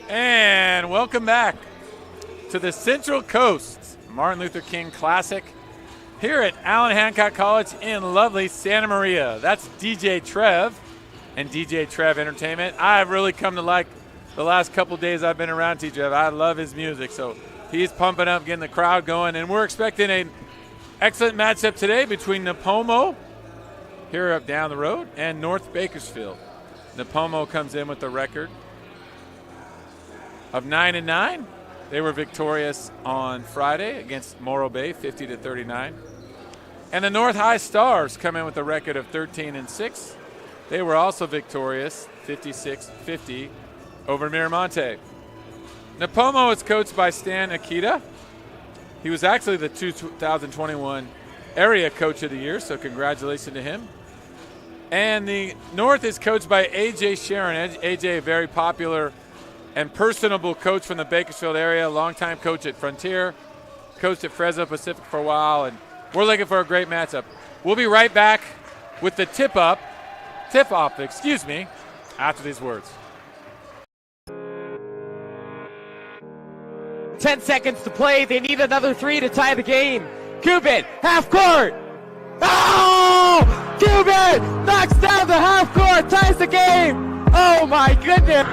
And welcome back to the Central Coast Martin Luther King Classic here at Allen Hancock College in lovely Santa Maria. That's DJ Trev and DJ Trev Entertainment. I've really come to like the last couple days I've been around DJ Trev. I love his music, so he's pumping up, getting the crowd going, and we're expecting an excellent matchup today between Nipomo here up down the road and North Bakersfield. Nipomo comes in with the record of 9-9. They were victorious on Friday against Morro Bay, 50-39. And the North High Stars come in with a record of 13-6. They were also victorious, 56-50 over Miramonte. Nipomo is coached by Stan Akita. He was actually the 2021 Area Coach of the Year, so congratulations to him. And the North is coached by A.J. Sharon. A.J., a very popular and personable coach from the Bakersfield area, longtime coach at Frontier, coached at Fresno Pacific for a while, and we're looking for a great matchup. We'll be right back with the tip-off, after these words. 10 seconds to play. They need another 3 to tie the game. Cuban, half court. Oh! Cuban knocks down the half court, ties the game. Oh my goodness.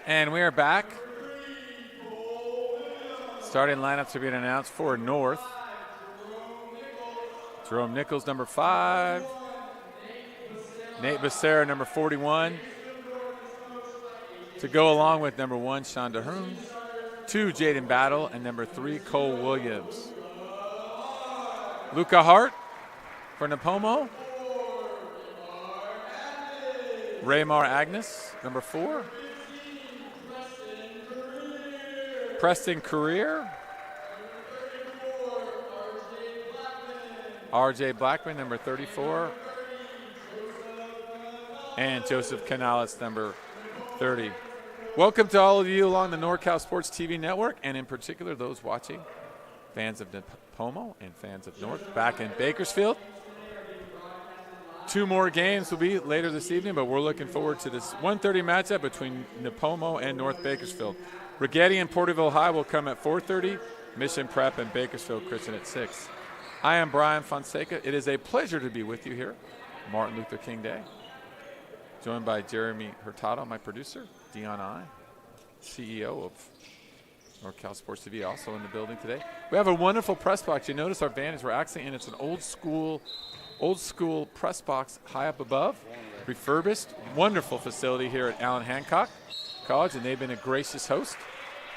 And we are back. Starting lineups to be announced for North. Jerome Nichols, number 5. Nate Becerra, number 41. To go along with number 1, Sean DeHoon. 2, Jaden Battle. And number 3, Cole Williams. Luca Hart for Nipomo. Raymar Agnes, number 4. Preston Career. R.J. Blackman, number 34. And Joseph Canales, number 30. Welcome to all of you along the NorCal Sports TV network, and in particular those watching, fans of Nipomo and fans of North, back in Bakersfield. 2 more games will be later this evening, but we're looking forward to this 1:30 matchup between Nipomo and North Bakersfield. Rigetti and Porterville High will come at 4:30. Mission Prep and Bakersfield Christian at 6. I am Brian Fonseca. It is a pleasure to be with you here, Martin Luther King Day. Joined by Jeremy Hurtado, my producer, Dion I, CEO of NorCal Sports TV, also in the building today. We have a wonderful press box. You notice our vantage, we're actually in, it's an old school press box high up above, refurbished, wonderful facility here at Allen Hancock College, and they've been a gracious host.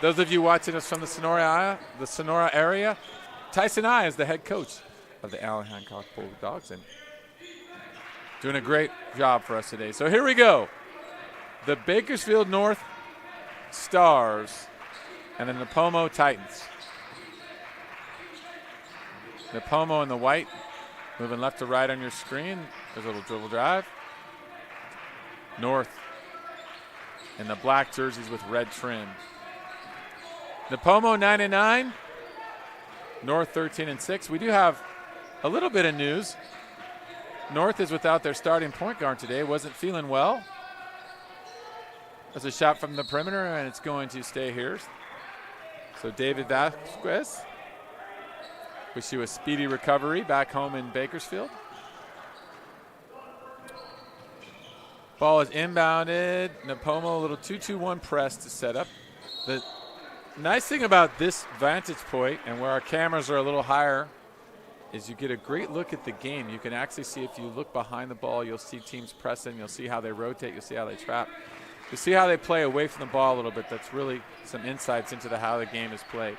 Those of you watching us from the Sonora area, Tyson I is the head coach of the Allen Hancock Bulldogs and doing a great job for us today. So here we go. The Bakersfield North Stars and the Nipomo Titans. Nipomo in the white, moving left to right on your screen. There's a little dribble drive. North in the black jerseys with red trim. Nipomo 9-9, North 13-6. We do have a little bit of news. North is without their starting point guard today. Wasn't feeling well. That's a shot from the perimeter, and it's going to stay here. So David Vasquez, wish you a speedy recovery back home in Bakersfield. Ball is inbounded. Nipomo, a little 2-2-1 press to set up. The nice thing about this vantage point and where our cameras are a little higher is you get a great look at the game. You can actually see, if you look behind the ball, you'll see teams pressing. You'll see how they rotate. You'll see how they trap. You'll see how they play away from the ball a little bit. That's really some insights into how the game is played.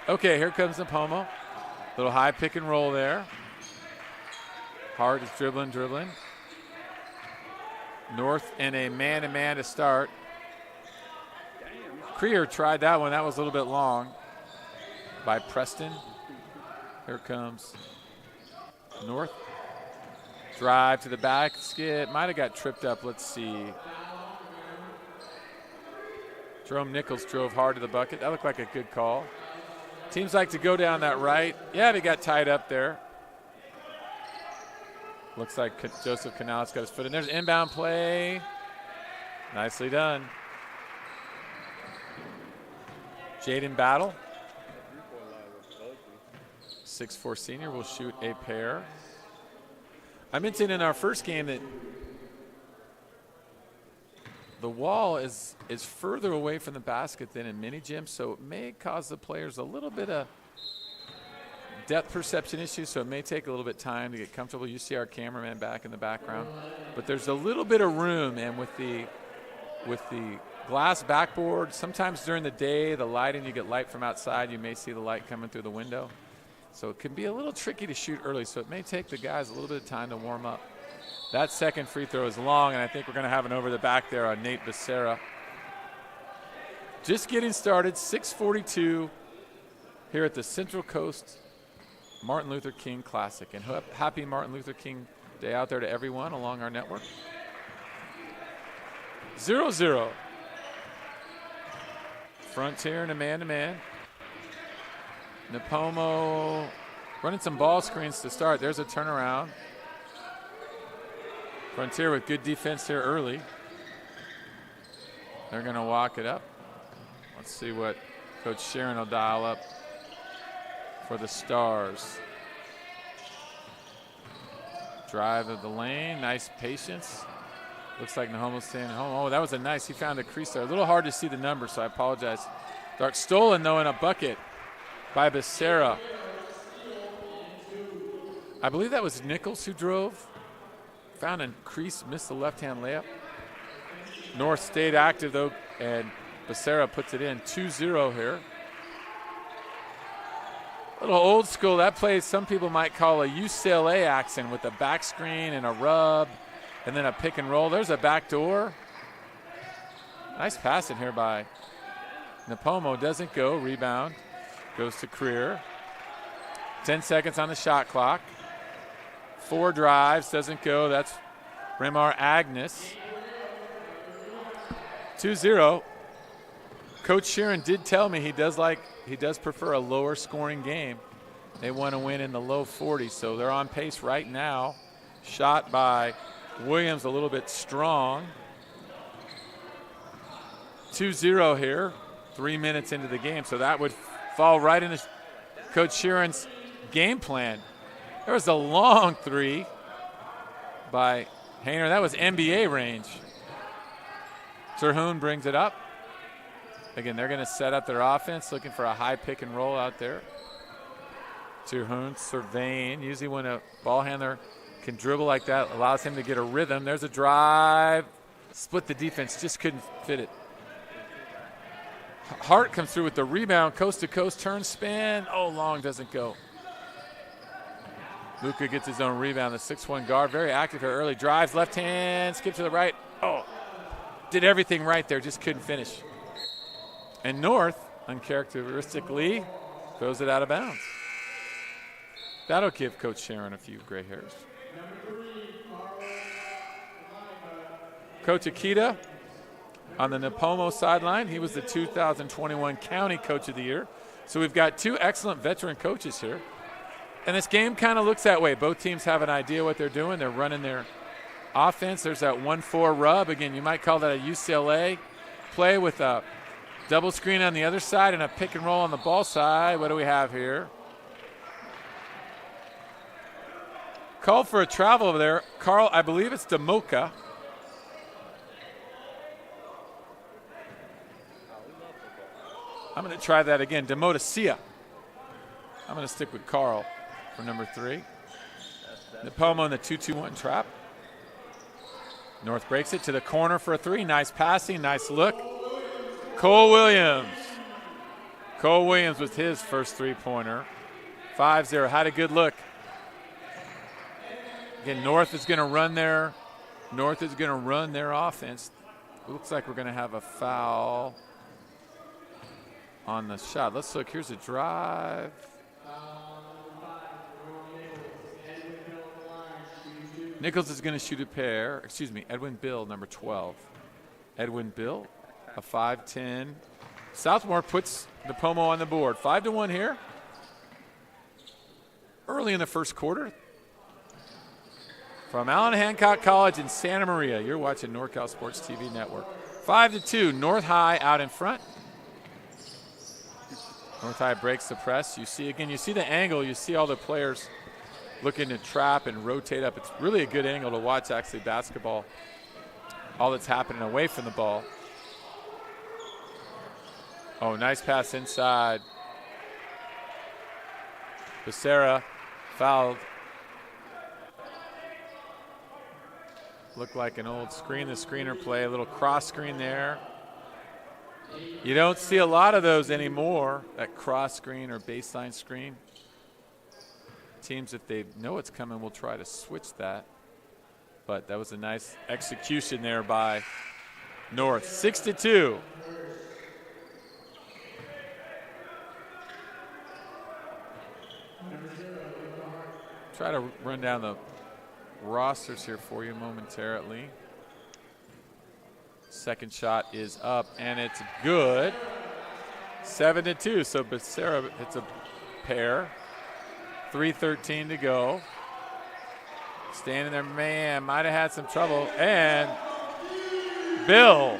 Okay, here comes Nipomo. Little high pick and roll there. Hart is dribbling. North in a man-to-man to start. Creer tried that one. That was a little bit long by Preston. Here comes North. Drive to the basket. Might have got tripped up. Let's see. Jerome Nichols drove hard to the bucket. That looked like a good call. Teams like to go down that right. Yeah, they got tied up there. Looks like Joseph Canales got his foot in. There's an inbound play. Nicely done. Jaden Battle, 6'4" senior, will shoot a pair. I mentioned in our first game that the wall is further away from the basket than in mini gyms, so it may cause the players a little bit of depth perception issues, so it may take a little bit of time to get comfortable. You see our cameraman back in the background, but there's a little bit of room, and with the glass backboard, sometimes during the day, the lighting, you get light from outside, you may see the light coming through the window. So it can be a little tricky to shoot early, so it may take the guys a little bit of time to warm up. That second free throw is long, and I think we're going to have an over the back there on Nate Becerra. Just getting started, 6:42 here at the Central Coast Martin Luther King Classic. And happy Martin Luther King Day out there to everyone along our network. 0-0. Frontier in a man-to-man. Nipomo running some ball screens to start. There's a turnaround. Frontier with good defense here early. They're going to walk it up. Let's see what Coach Sharon will dial up for the Stars. Drive of the lane. Nice patience. Looks like Nahomo's staying home. Oh, that was a nice. He found a crease there. A little hard to see the number, so I apologize. Dart stolen, though, in a bucket by Becerra. I believe that was Nichols who drove. Found a crease, missed the left-hand layup. North stayed active, though, and Becerra puts it in. 2-0 here. A little old school. That play some people might call a UCLA accent with a back screen and a rub and then a pick and roll. There's a back door. Nice pass in here by Nipomo. Doesn't go. Rebound goes to Creer. 10 seconds on the shot clock. 4 drives. Doesn't go. That's Remar Agnes. 2-0. Coach Sheeran did tell me he does prefer a lower scoring game. They want to win in the low 40s, so they're on pace right now. Shot by Williams a little bit strong. 2-0 here, 3 minutes into the game, so that would fall right into Coach Sheeran's game plan. There was a long three by Hayner. That was NBA range. Terhune brings it up. Again, they're going to set up their offense, looking for a high pick and roll out there. Terhune surveying. Usually when a ball handler can dribble like that, allows him to get a rhythm. There's a drive. Split the defense, just couldn't fit it. Hart comes through with the rebound, coast to coast, turn, spin. Oh, long, doesn't go. Luka gets his own rebound, the 6'1" guard, very active here early. Drives, left hand, skip to the right. Oh, did everything right there, just couldn't finish. And North, uncharacteristically, throws it out of bounds. That'll give Coach Sharon a few gray hairs. Coach Akita on the Nipomo sideline. He was the 2021 County Coach of the Year. So we've got 2 excellent veteran coaches here. And this game kind of looks that way. Both teams have an idea what they're doing. They're running their offense. There's that 1-4 rub. Again, you might call that a UCLA play with a double screen on the other side and a pick and roll on the ball side. What do we have here? Called for a travel over there. Carl, I believe it's DeMoca. I'm going to try that again. Demotacia. I'm going to stick with Carl. for number 3. Nipomo in the 2-2-1 trap. North breaks it to the corner for a 3. Nice passing, nice look. Cole Williams. Cole Williams with his first 3-pointer. 5-0, had a good look. Again, North is going to run their offense. It looks like we're going to have a foul on the shot. Let's look. Here's a drive. Nichols is going to shoot a pair. Excuse me, Edwin Bill, number 12. Edwin Bill, a 5'10". Southmore puts Nipomo on the board. 5-1 here. Early in the first quarter. From Allen Hancock College in Santa Maria, you're watching NorCal Sports TV Network. 5-2, North High out in front. North High breaks the press. You see the angle. You see all the players looking to trap and rotate up. It's really a good angle to watch, actually, basketball. All that's happening away from the ball. Oh, nice pass inside. Becerra fouled. Looked like an old screen, the screener play, a little cross screen there. You don't see a lot of those anymore, that cross screen or baseline screen. Teams, if they know it's coming, will try to switch that. But that was a nice execution there by North. 6-2. Try to run down the rosters here for you momentarily. Second shot is up, and it's good. 7-2, so Becerra hits a pair. 3:13 to go. Standing there, man, might have had some trouble. And Bill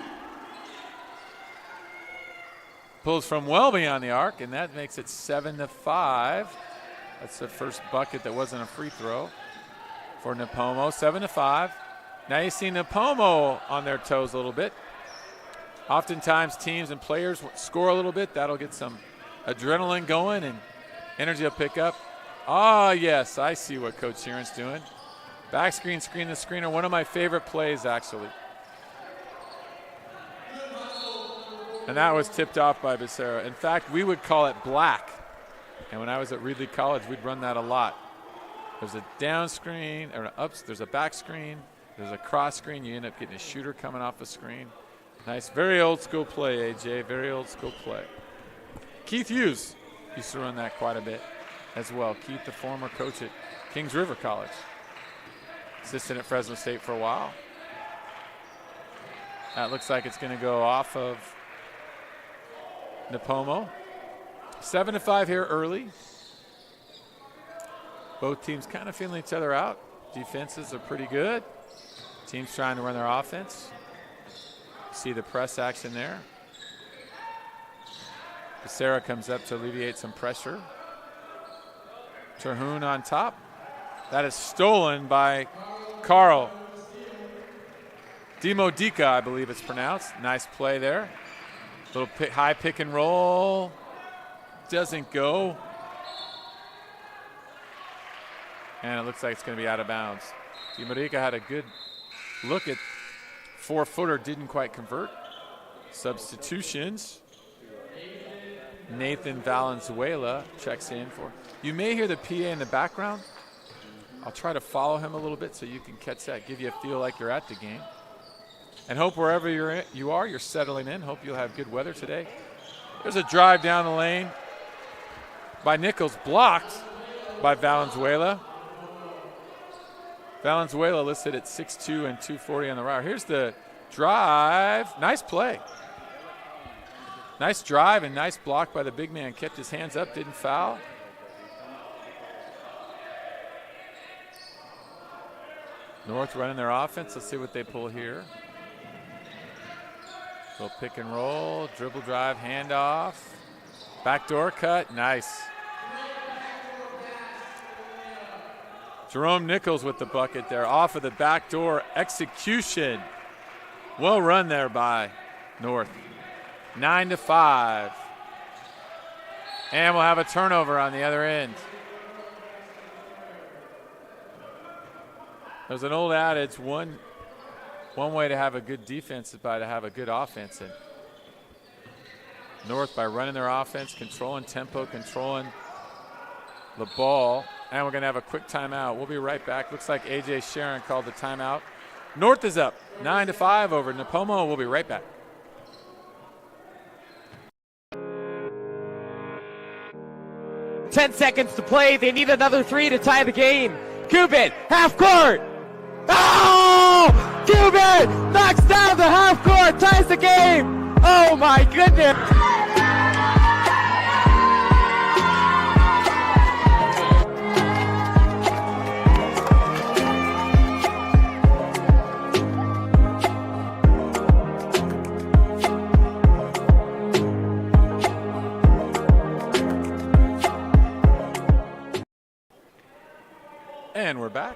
pulls from well beyond the arc, and that makes it 7-5. That's the first bucket that wasn't a free throw for Nipomo. 7-5. Now you see Nipomo on their toes a little bit. Oftentimes teams and players score a little bit. That'll get some adrenaline going and energy will pick up. Ah, yes, I see what Coach Sheeran's doing. Back screen, screen the screener. One of my favorite plays, actually. And that was tipped off by Becerra. In fact, we would call it black. And when I was at Reedley College, we'd run that a lot. There's a down screen, or there's a back screen, there's a cross screen. You end up getting a shooter coming off the screen. Nice, very old school play, AJ, very old school play. Keith Hughes used to run that quite a bit as well. Keith, the former coach at Kings River College. Assistant at Fresno State for a while. That looks like it's going to go off of Nipomo. 7-5 here early. Both teams kind of feeling each other out. Defenses are pretty good. Teams trying to run their offense. See the press action there. Becerra comes up to alleviate some pressure. Terhune on top. That is stolen by Carl Demodica, I believe it's pronounced. Nice play there. Little high pick and roll. Doesn't go. And it looks like it's going to be out of bounds. Demodica had a good look at 4-footer, didn't quite convert. Substitutions. Nathan Valenzuela checks in for. You may hear the PA in the background. I'll try to follow him a little bit so you can catch that, give you a feel like you're at the game. And hope wherever you're settling in. Hope you'll have good weather today. There's a drive down the lane by Nichols, blocked by Valenzuela. Valenzuela listed at 6'2" and 240 on the radar. Here's the drive. Nice play. Nice drive and nice block by the big man. Kept his hands up, didn't foul. North running their offense. Let's see what they pull here. Little pick and roll, dribble drive, handoff. Backdoor cut, nice. Jerome Nichols with the bucket there, off of the backdoor execution. Well run there by North. 9-5. And we'll have a turnover on the other end. There's an old adage, one way to have a good defense is by to have a good offense. And North by running their offense, controlling tempo, controlling the ball. And we're going to have a quick timeout. We'll be right back. Looks like A.J. Sharon called the timeout. North is up 9-5 over Nipomo. We'll be right back. Ten seconds to play. They need another 3 to tie the game. Cuban, half court. Oh! Cuban knocks down the half court, ties the game. Oh my goodness. And we're back.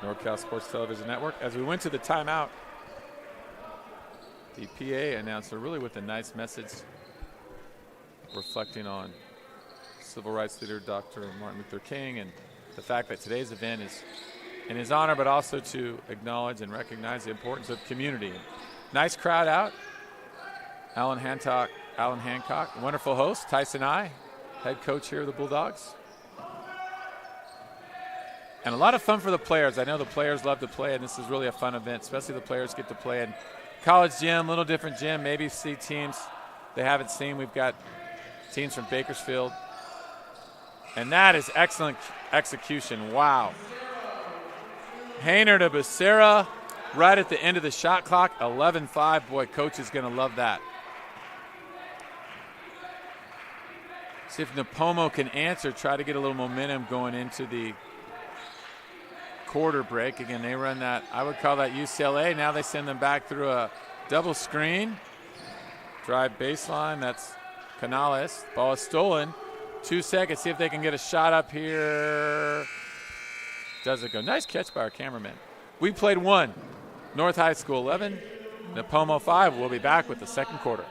NorCal Sports Television Network. As we went to the timeout, the PA announcer really with a nice message reflecting on civil rights leader Dr. Martin Luther King and the fact that today's event is in his honor, but also to acknowledge and recognize the importance of community. Nice crowd out. Alan Hancock, wonderful host. Tyson I, head coach here of the Bulldogs. And a lot of fun for the players. I know the players love to play, and this is really a fun event, especially the players get to play in college gym, little different gym, maybe see teams they haven't seen. We've got teams from Bakersfield. And that is excellent execution. Wow. Hayner to Becerra right at the end of the shot clock. 11-5. Boy, coach is going to love that. See if Nipomo can answer, try to get a little momentum going into the quarter break. Again, they run that, I would call that UCLA. Now they send them back through a double screen. Drive baseline, that's Canales. Ball is stolen. 2 seconds, see if they can get a shot up here. Does it go? Nice catch by our cameraman. We played 1. North High School 11, Nipomo 5. We'll be back with the second quarter.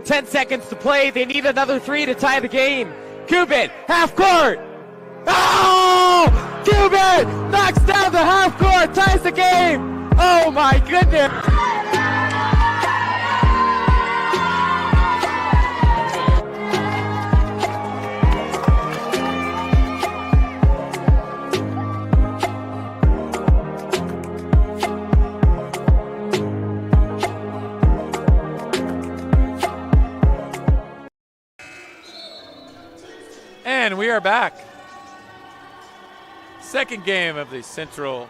Ten seconds to play. They need another 3 to tie the game. Cuban, half court. Oh! Cuban knocks down the half court, ties the game. Oh my goodness. And we are back. Second game of the Central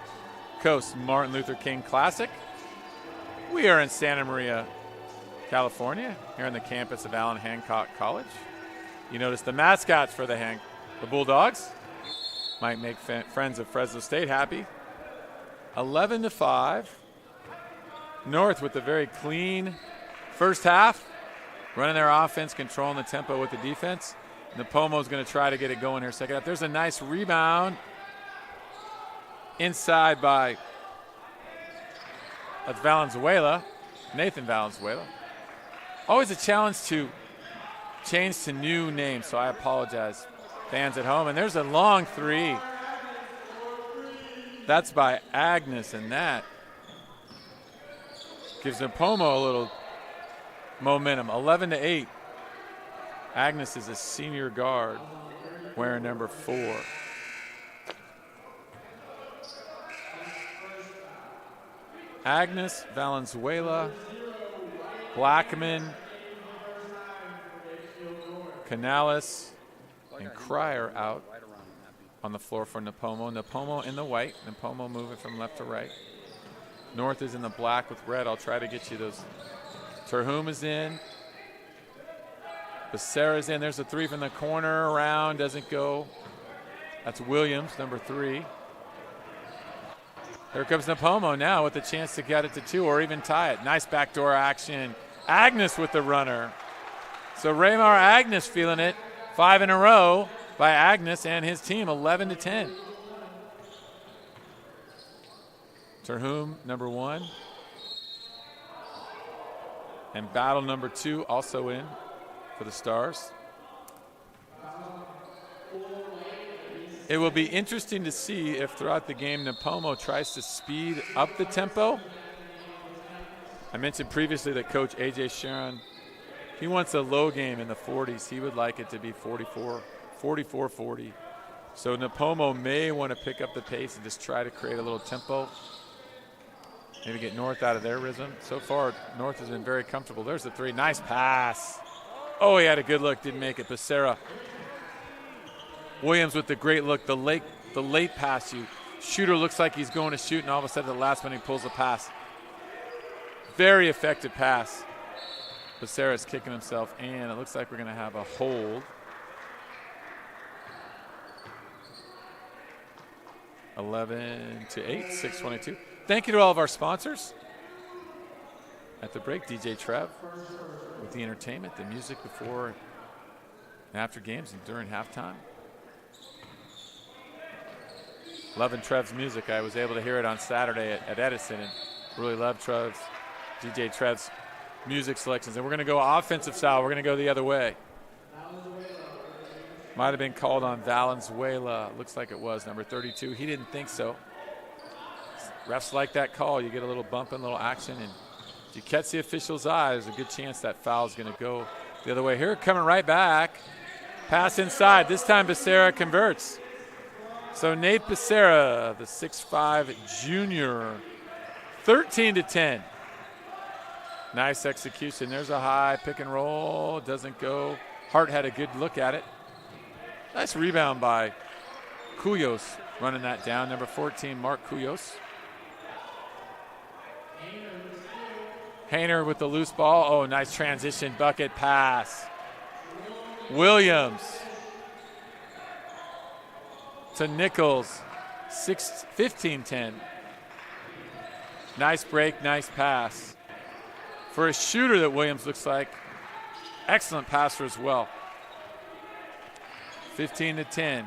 Coast Martin Luther King Classic. We are in Santa Maria, California, here on the campus of Allen Hancock College. You notice the mascots for the Bulldogs. Might make friends of Fresno State happy. 11-5. North with a very clean first half, running their offense, controlling the tempo with the defense. Nipomo's going to try to get it going here second half. There's a nice rebound inside by Valenzuela, Nathan Valenzuela. Always a challenge to change to new names, so I apologize, fans at home. And there's a long 3. That's by Agnes, and that gives Nipomo a little momentum. 11-8. Agnes is a senior guard wearing number 4. Agnes, Valenzuela, Blackman, Canales, and Cryer out on the floor for Nipomo. Nipomo in the white. Nipomo moving from left to right. North is in the black with red. I'll try to get you those. Terhune is in. Becerra's in. There's a 3 from the corner. Around, doesn't go. That's Williams, number 3. Here comes Nipomo now with a chance to get it to 2 or even tie it. Nice backdoor action. Agnes with the runner. So Raymar Agnes feeling it. 5 in a row by Agnes and his team, 11-10. Terhune, number 1. And Battle, number 2, also in for the Stars. It will be interesting to see if throughout the game Nipomo tries to speed up the tempo. I mentioned previously that Coach A.J. Sharon, he wants a low game in the 40s. He would like it to be 44-40. So Nipomo may want to pick up the pace and just try to create a little tempo. Maybe get North out of their rhythm. So far, North has been very comfortable. There's the 3. Nice pass. Oh, he had a good look. Didn't make it. Becerra. Williams with the great look. The late pass. Shooter looks like he's going to shoot, and all of a sudden, the last one, he pulls a pass. Very effective pass. Becerra's kicking himself, and it looks like we're going to have a hold. 11-8, 6:22. Thank you to all of our sponsors. At the break, DJ Trev with the entertainment, the music before and after games and during halftime. Loving Trev's music. I was able to hear it on Saturday at Edison and really loved DJ Trev's music selections. And we're going to go offensive style. We're going to go the other way. Might have been called on Valenzuela. Looks like it was, number 32. He didn't think so. Refs like that call. You get a little bump and a little action, and if you catch the official's eye, there's a good chance that foul is going to go the other way. Here, coming right back. Pass inside. This time Becerra converts. So Nate Becerra, the 6'5 junior, 13-10. Nice execution. There's a high pick and roll. Doesn't go. Hart had a good look at it. Nice rebound by Cuyos, running that down. Number 14, Mark Cuyos. Hayner with the loose ball. Oh, nice transition bucket pass. Williams to Nichols, 15-10. Nice break, nice pass. For a shooter that Williams looks like, excellent passer as well. 15-10.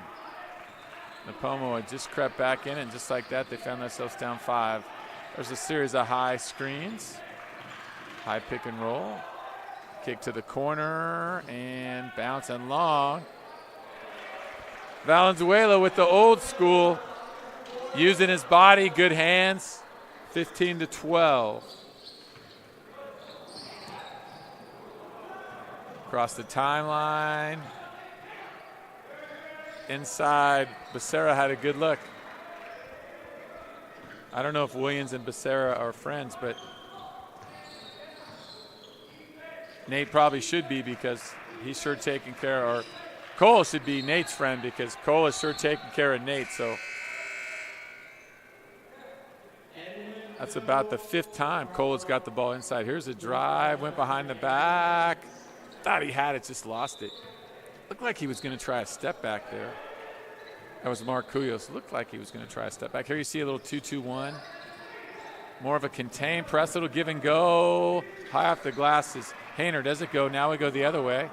Nipomo had just crept back in, and just like that, they found themselves down 5. There's a series of high screens. High pick and roll. Kick to the corner and bounce and long. Valenzuela with the old school, using his body, good hands. 15-12. Across the timeline. Inside, Becerra had a good look. I don't know if Williams and Becerra are friends, but Nate probably should be, because he's sure taking care, or Cole should be Nate's friend because Cole is sure taking care of Nate. So that's about the 5th time Cole has got the ball inside. Here's a drive, went behind the back. Thought he had it, just lost it. Looked like he was going to try a step back there. That was Mark Cuyos. Looked like he was going to try a step back. Here you see a little 2-2-1. More of a contained press, little give and go. High off the glass is Hayner. Does it go? Now we go the other way.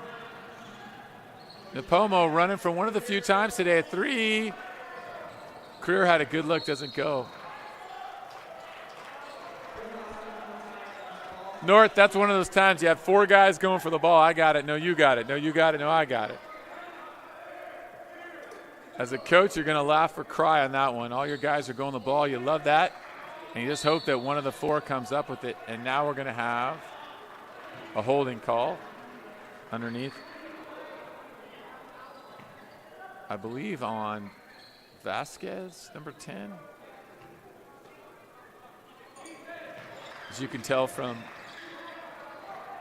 Nipomo running for one of the few times today at 3. Creer had a good look, doesn't go. North, that's one of those times you have 4 guys going for the ball. I got it. No, you got it. No, you got it. No, I got it. As a coach, you're going to laugh or cry on that one. All your guys are going the ball. You love that. And you just hope that one of the 4 comes up with it. And now we're going to have a holding call underneath, I believe, on Vasquez, number 10. As you can tell from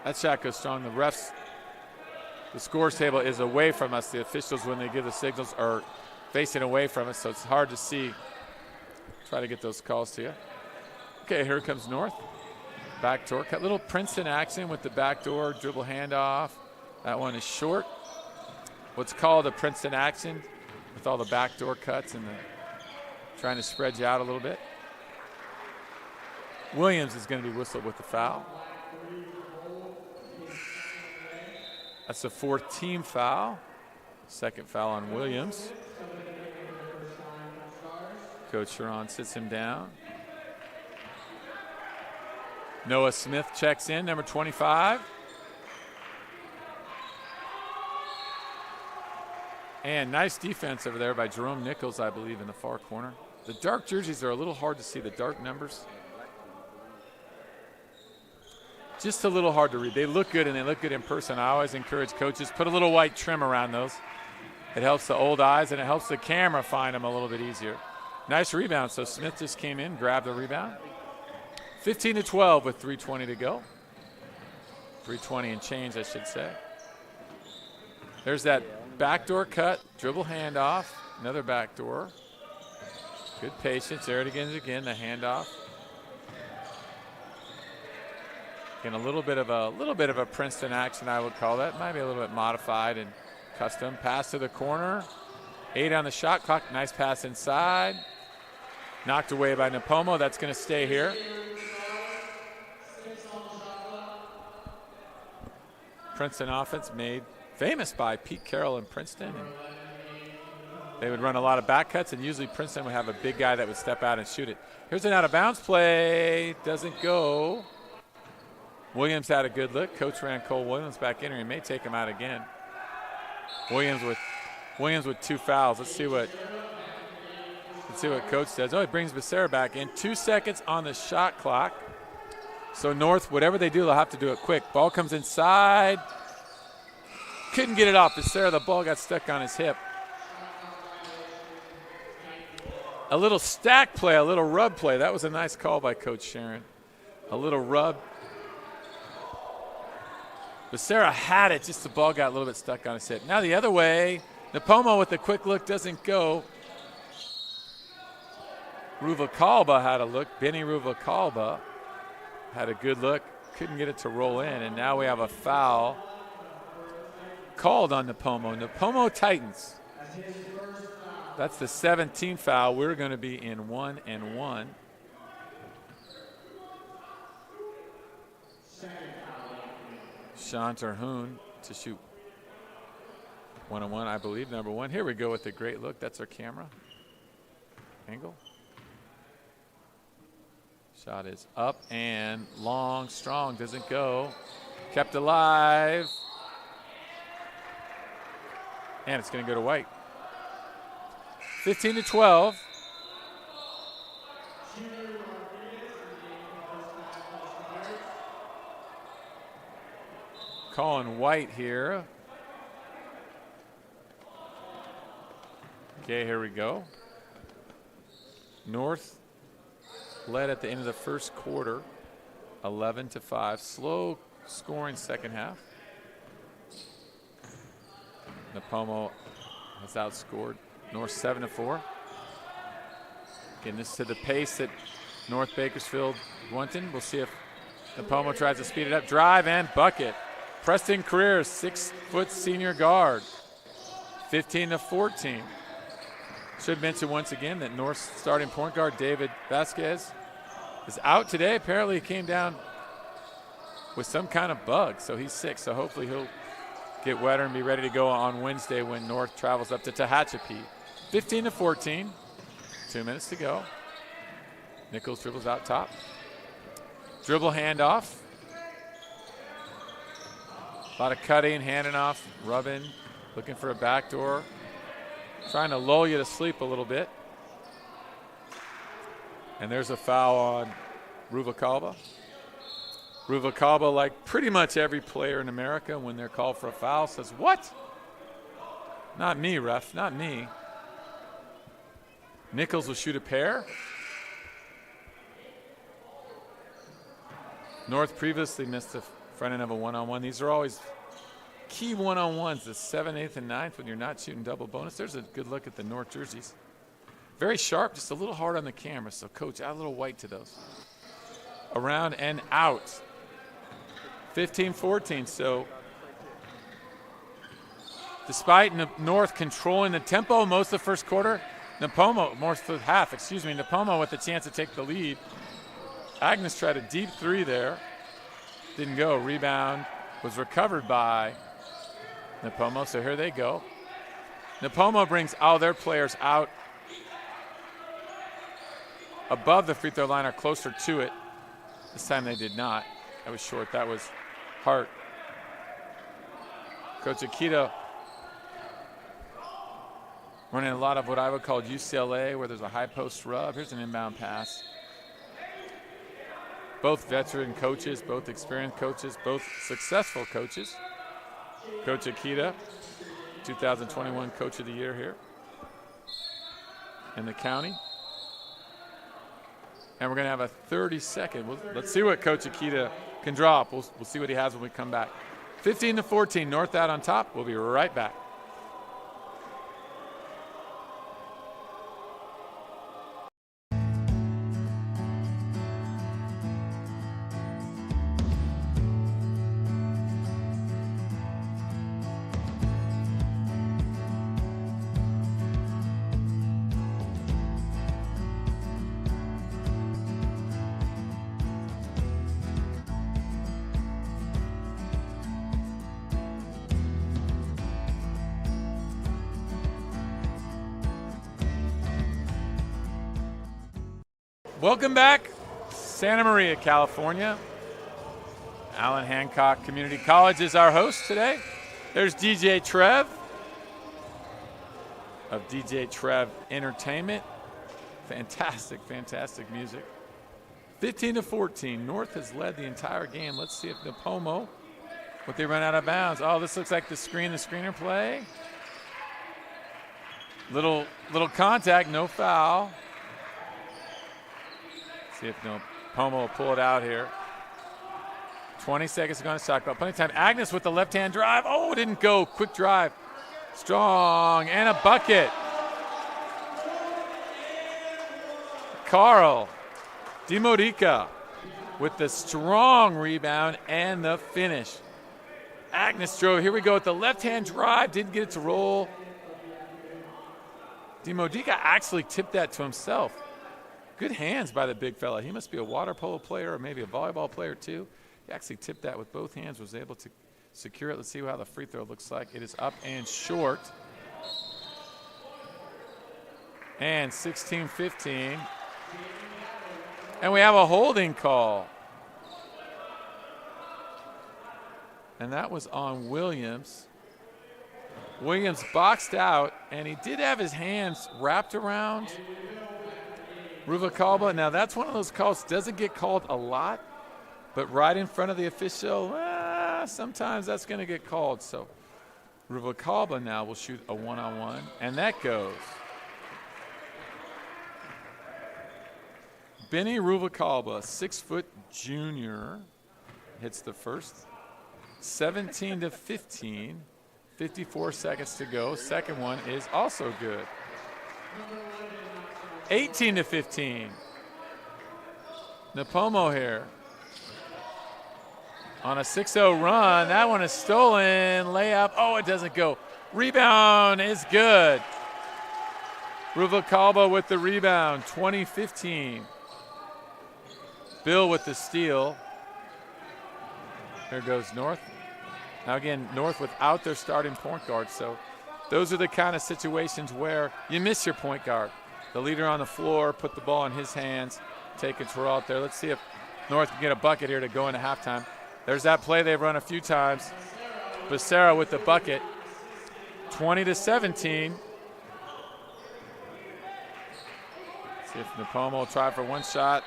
that shot goes strong. The refs, the scores table is away from us. The officials, when they give the signals, are facing away from us, so it's hard to see. Try to get those calls to you. Okay, here comes North. Backdoor cut. Little Princeton action with the backdoor dribble handoff. That one is short. What's called a Princeton action with all the backdoor cuts and the trying to spread you out a little bit. Williams is going to be whistled with the foul. That's the 4th team foul. Second foul on Williams. Coach Sharon sits him down. Noah Smith checks in, number 25. And nice defense over there by Jerome Nichols, I believe, in the far corner. The dark jerseys are a little hard to see, the dark numbers. Just a little hard to read. They look good, and they look good in person. I always encourage coaches, put a little white trim around those. It helps the old eyes, and it helps the camera find them a little bit easier. Nice rebound. So Smith just came in, grabbed the rebound. 15-12 with 3:20 to go. 3:20 and change, I should say. There's that backdoor cut, dribble handoff, another backdoor. Good patience. There it again, the handoff. And a little bit of a Princeton action, I would call that. Maybe a little bit modified and custom. Pass to the corner. 8 on the shot clock. Nice pass inside. Knocked away by Nipomo. That's going to stay here. Princeton offense made famous by Pete Carroll in Princeton. And they would run a lot of back cuts, and usually Princeton would have a big guy that would step out and shoot it. Here's an out-of-bounds play. Doesn't go. Williams had a good look. Coach ran Cole Williams back in, and he may take him out again. Williams with 2 fouls. Let's see what Coach does. Oh, he brings Becerra back in. 2 seconds on the shot clock. So North, whatever they do, they'll have to do it quick. Ball comes inside. Couldn't get it off. Becerra, the ball got stuck on his hip. A little stack play, a little rub play. That was a nice call by Coach Sharon. A little rub. Becerra had it, just the ball got a little bit stuck on his hip. Now the other way. Nipomo with the quick look doesn't go. Ruvalcaba had a look. Benny Ruvalcaba had a good look. Couldn't get it to roll in, and now we have a foul called on Nipomo. Nipomo Titans. That's the 17th foul. We're going to be in 1-1. Sean Terhune to shoot 1-on-1, I believe, number 1. Here we go with the great look. That's our camera angle. Shot is up and long, strong, doesn't go. Kept alive. And it's going to go to White. 15-12. Colin White here. Okay, here we go. North led at the end of the first quarter, 11-5. Slow scoring second half. Nipomo has outscored North 7-4. Getting this to the pace that North Bakersfield wanted. We'll see if Nipomo tries to speed it up. Drive and bucket. Preston Career, 6-foot senior guard. 15-14. Should mention once again that North's starting point guard, David Vasquez, is out today. Apparently he came down with some kind of bug, so he's sick. So hopefully he'll get wetter and be ready to go on Wednesday when North travels up to Tehachapi. 15-14. 2 minutes to go. Nichols dribbles out top. Dribble handoff. A lot of cutting, handing off, rubbing, looking for a backdoor. Trying to lull you to sleep a little bit. And there's a foul on Ruvalcaba. Ruvalcaba, like pretty much every player in America, when they're called for a foul, says, "What? Not me, ref, not me." Nichols will shoot a pair. North previously missed the front end of a one-on-one. These are always key one-on-ones, the 7th, 8th, and 9th when you're not shooting double bonus. There's a good look at the North jerseys. Very sharp, just a little hard on the camera. So, Coach, add a little white to those. Around and out. 15-14. So, despite North controlling the tempo most of the first quarter, Nipomo with the chance to take the lead. Agnes tried a deep three there. Didn't go. Rebound was recovered by Nipomo, so here they go. Nipomo brings all their players out above the free throw line or closer to it. This time they did not. That was short. That was Hart. Coach Akita running a lot of what I would call UCLA, where there's a high post rub. Here's an inbound pass. Both veteran coaches, both experienced coaches, both successful coaches. Coach Akita, 2021 Coach of the Year here in the county. And we're going to have a 30-second. Let's see what Coach Akita can draw up. We'll see what he has when we come back. 15-14, North out on top. We'll be right back. Welcome back, Santa Maria, California. Allen Hancock Community College is our host today. There's DJ Trev of DJ Trev Entertainment. Fantastic, fantastic music. 15-14, North has led the entire game. Let's see if Nipomo, what they run out of bounds. Oh, this looks like the screener play. Little contact, no foul. See if Nipomo will pull it out here. 20 seconds to go on the shot clock. Plenty of time. Agnes with the left-hand drive. Oh, it didn't go. Quick drive. Strong. And a bucket. Carl DiModica with the strong rebound and the finish. Agnes drove. Here we go with the left-hand drive. Didn't get it to roll. DiModica actually tipped that to himself. Good hands by the big fella. He must be a water polo player or maybe a volleyball player too. He actually tipped that with both hands, was able to secure it. Let's see how the free throw looks like. It is up and short. And 16-15. And we have a holding call. And that was on Williams. Williams boxed out, and he did have his hands wrapped around Ruvalcaba. Now that's one of those calls, doesn't get called a lot, but right in front of the official, sometimes that's going to get called. So Ruvalcaba now will shoot a one-on-one, and that goes. Benny Ruvalcaba, 6-foot junior, hits the first. 17-15, 54 seconds to go. Second one is also good. 18-15. Nipomo here on a 6-0 run. That one is stolen. Layup. Oh, it doesn't go. Rebound is good. Ruvalcaba with the rebound. 20-15. Bill with the steal. There goes North. Now again, North without their starting point guard. So those are the kind of situations where you miss your point guard. The leader on the floor, put the ball in his hands, take control out there. Let's see if North can get a bucket here to go into halftime. There's that play they've run a few times. Becerra with the bucket. 20-17. See if Nipomo will try for one shot.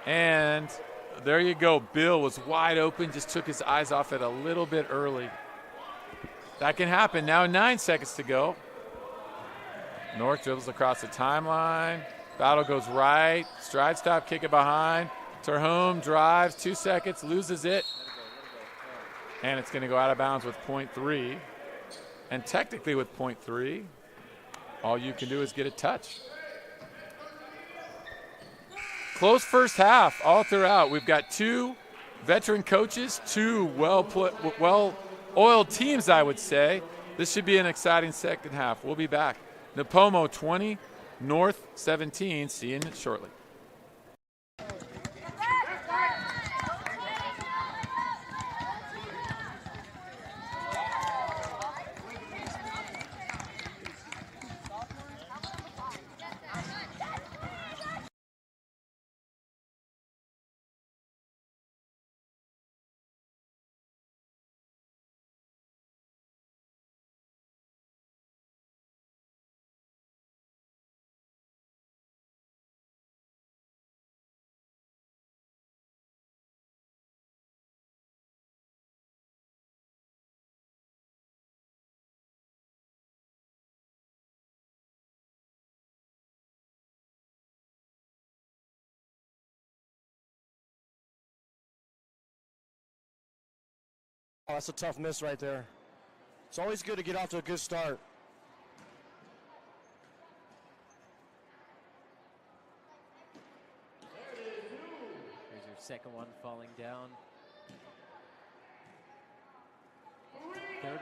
And there you go. Bill was wide open, just took his eyes off it a little bit early. That can happen. Now 9 seconds to go. North dribbles across the timeline. Battle goes right. Stride stop, kick it behind. Terhune drives, 2 seconds, loses it. And it's going to go out of bounds with .3. And technically with .3, all you can do is get a touch. Close first half all throughout. We've got two veteran coaches, two well-oiled teams, I would say. This should be an exciting second half. We'll be back. Nipomo 20, North 17. See you shortly. Oh, that's a tough miss right there. It's always good to get off to a good start. Here's your second one falling down. Third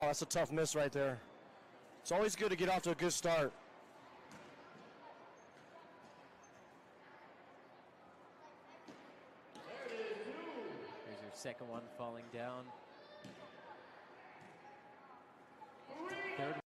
Oh, that's a tough miss right there. It's always good to get off to a good start. Here's your second one falling down. Third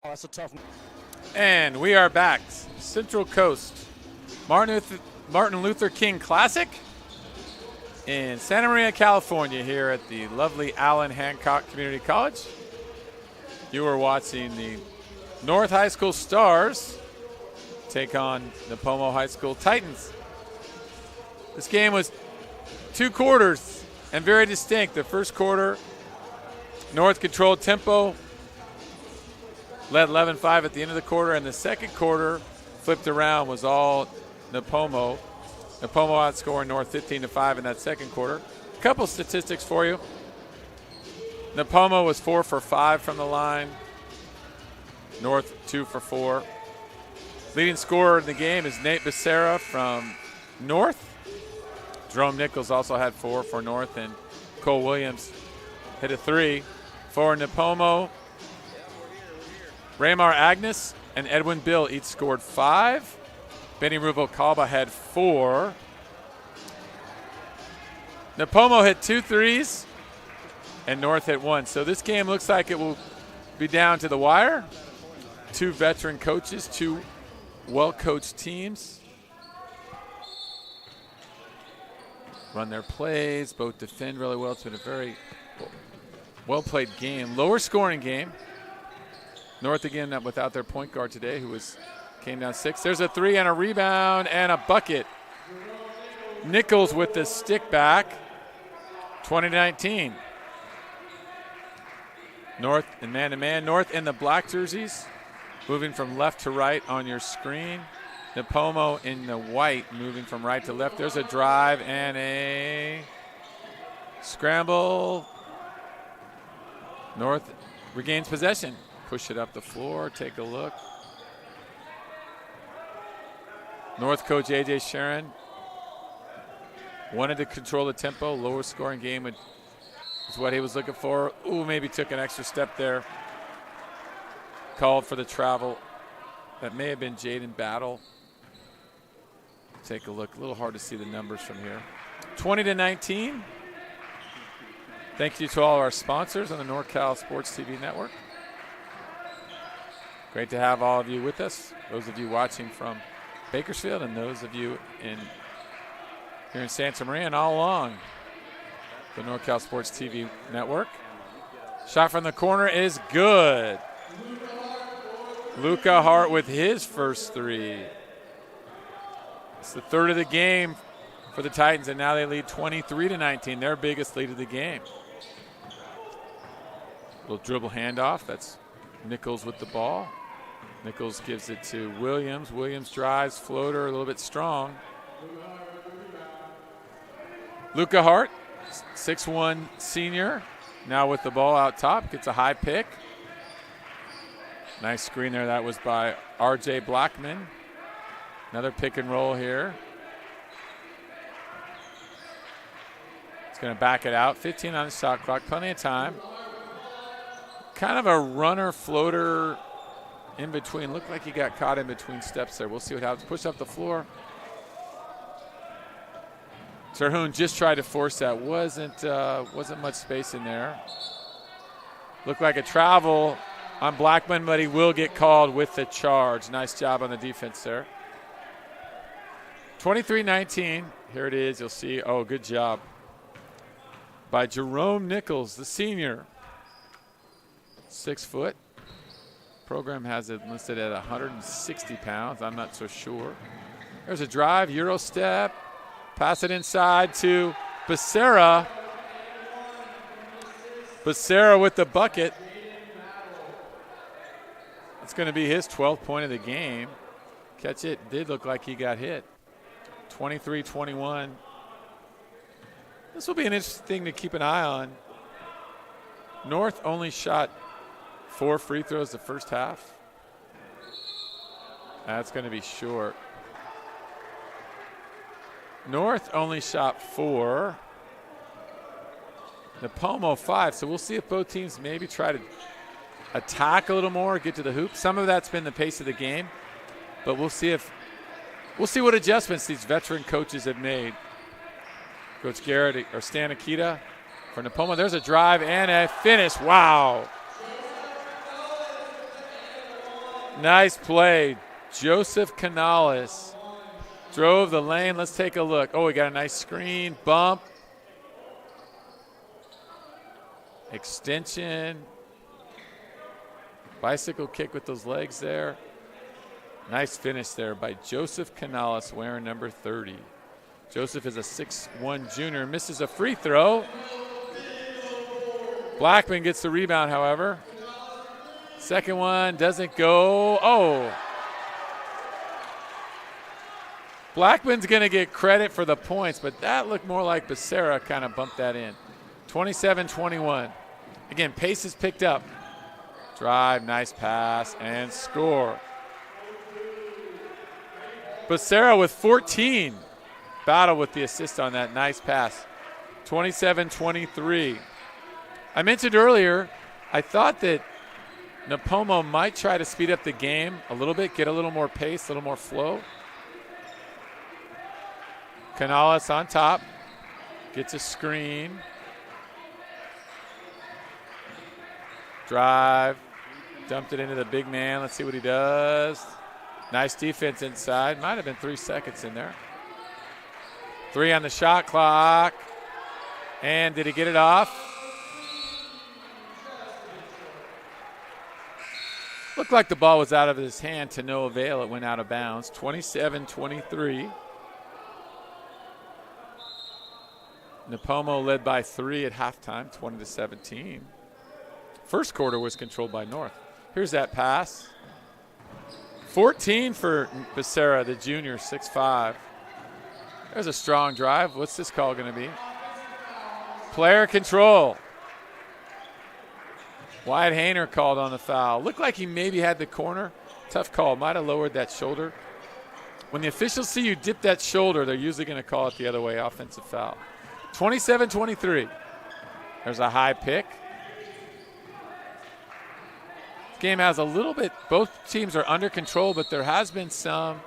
Oh, that's a tough. And we are back. Central Coast Martin Luther King Classic in Santa Maria, California, here at the lovely Allen Hancock Community College. You are watching the North High School Stars take on Nipomo High School Titans. This game was 2 quarters and very distinct. The first quarter, North controlled tempo, led 11-5 at the end of the quarter, and the second quarter flipped around, was all Nipomo. Nipomo outscoring North 15-5 in that second quarter. A couple statistics for you. Nipomo was 4 for 5 from the line. North 2 for 4. Leading scorer in the game is Nate Becerra from North. Jerome Nichols also had 4 for North, and Cole Williams hit a 3 for Nipomo. Raymar Agnes and Edwin Bill each scored 5. Benny Rubalcaba had 4. Nipomo hit 2 threes, and North hit 1. So this game looks like it will be down to the wire. 2 veteran coaches, 2 well-coached teams run their plays, both defend really well. It's been a very well-played game. Lower scoring game. North again without their point guard today, who came down 6. There's a 3 and a rebound and a bucket. Nichols with the stick back. 20-19. North and man-to-man. North in the black jerseys, moving from left to right on your screen. Nipomo in the white, moving from right to left. There's a drive and a scramble. North regains possession. Push it up the floor, take a look. North coach A.J. Sharon wanted to control the tempo. Lower scoring game is what he was looking for. Ooh, maybe took an extra step there. Called for the travel. That may have been Jaden Battle. Take a look. A little hard to see the numbers from here. 20-19. Thank you to all our sponsors on the NorCal Sports TV Network. Great to have all of you with us. Those of you watching from Bakersfield and those of you here in Santa Maria and all along the NorCal Sports TV Network. Shot from the corner is good. Luca Hart with his first 3. It's the 3rd of the game for the Titans, and now they lead 23-19, their biggest lead of the game. Little dribble handoff. That's Nichols with the ball. Nichols gives it to Williams. Williams drives, floater, a little bit strong. Luca Hart, 6'1" senior, now with the ball out top, gets a high pick. Nice screen there. That was by R.J. Blackman. Another pick and roll here. It's going to back it out. 15 on the shot clock, plenty of time. Kind of a runner floater in between. Looked like he got caught in between steps there. We'll see what happens. Push up the floor. Terhune just tried to force that. Wasn't much space in there. Looked like a travel on Blackman, but he will get called with the charge. Nice job on the defense there. 23-19. Here it is. You'll see. Oh, good job by Jerome Nichols, the senior. 6 foot. Program has it listed at 160 pounds. I'm not so sure. There's a drive, Euro step. Pass it inside to Becerra. Becerra with the bucket. It's going to be his 12th point of the game. Catch it. Did look like he got hit. 23-21. This will be an interesting thing to keep an eye on. North only shot 4 free throws the first half. That's going to be short. North only shot 4. Nipomo 5. So we'll see if both teams maybe try to attack a little more, get to the hoop. Some of that's been the pace of the game, but we'll see what adjustments these veteran coaches have made. Coach Garrett or Stan Akita for Nipomo. There's a drive and a finish. Wow. Nice play. Joseph Canales drove the lane. Let's take a look. Oh, we got a nice screen, bump, extension, bicycle kick with those legs there. Nice finish there by Joseph Canales, wearing number 30. Joseph is a 6'1 junior, misses a free throw. Blackman gets the rebound, however. Second one doesn't go. Oh. Blackman's going to get credit for the points, but that looked more like Becerra kind of bumped that in. 27-21. Again, pace is picked up. Drive, nice pass, and score. Becerra with 14. Battle with the assist on that nice pass. 27-23. I mentioned earlier, I thought that Nipomo might try to speed up the game a little bit, get a little more pace, a little more flow. Canales on top, gets a screen. Drive, dumped it into the big man. Let's see what he does. Nice defense inside. Might have been 3 seconds in there. 3 on the shot clock. And did he get it off? Looked like the ball was out of his hand to no avail. It went out of bounds. 27-23. Nipomo led by 3 at halftime, 20-17. First quarter was controlled by North. Here's that pass. 14 for Becerra, the junior, 6'5". There's a strong drive. What's this call going to be? Player control. Wyatt Hayner called on the foul. Looked like he maybe had the corner. Tough call. Might have lowered that shoulder. When the officials see you dip that shoulder, they're usually going to call it the other way, offensive foul. 27-23. There's a high pick. This game has a little bit, both teams are under control, but there has been some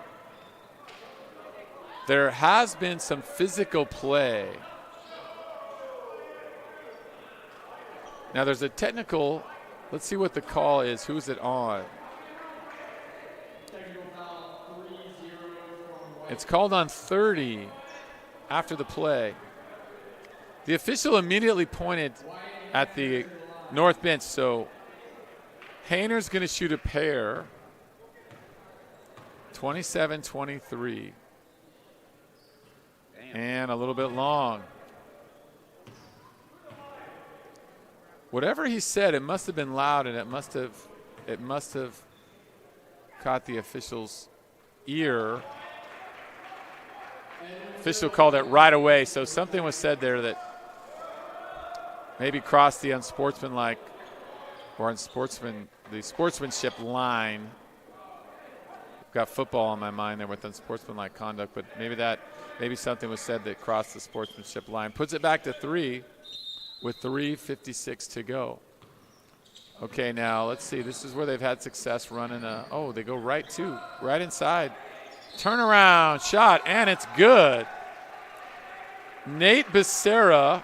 physical play. Now there's a technical. Let's see what the call is. Who's it on? It's called on 30 after the play. The official immediately pointed at the north bench, so Hayner's going to shoot a pair. 27-23. And a little bit long. Whatever he said, it must have been loud, and it must have caught the official's ear. Official called it right away, so something was said there that maybe crossed the unsportsmanlike or the sportsmanship line. Got football on my mind there with unsportsmanlike conduct, but maybe something was said that crossed the sportsmanship line. Puts it back to 3 with 3:56 to go. Okay, now let's see. This is where they've had success running they go right inside. Turnaround shot, and it's good. Nate Becerra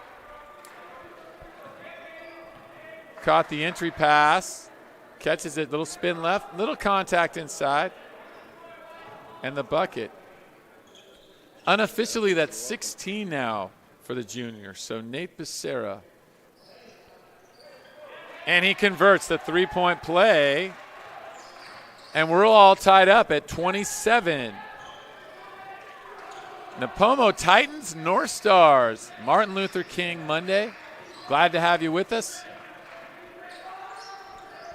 caught the entry pass, catches it, little spin left, little contact inside, and the bucket. Unofficially, that's 16 now for the junior. So Nate Becerra. And he converts the three-point play. And we're all tied up at 27. Nipomo Titans, North Stars. Martin Luther King Monday. Glad to have you with us.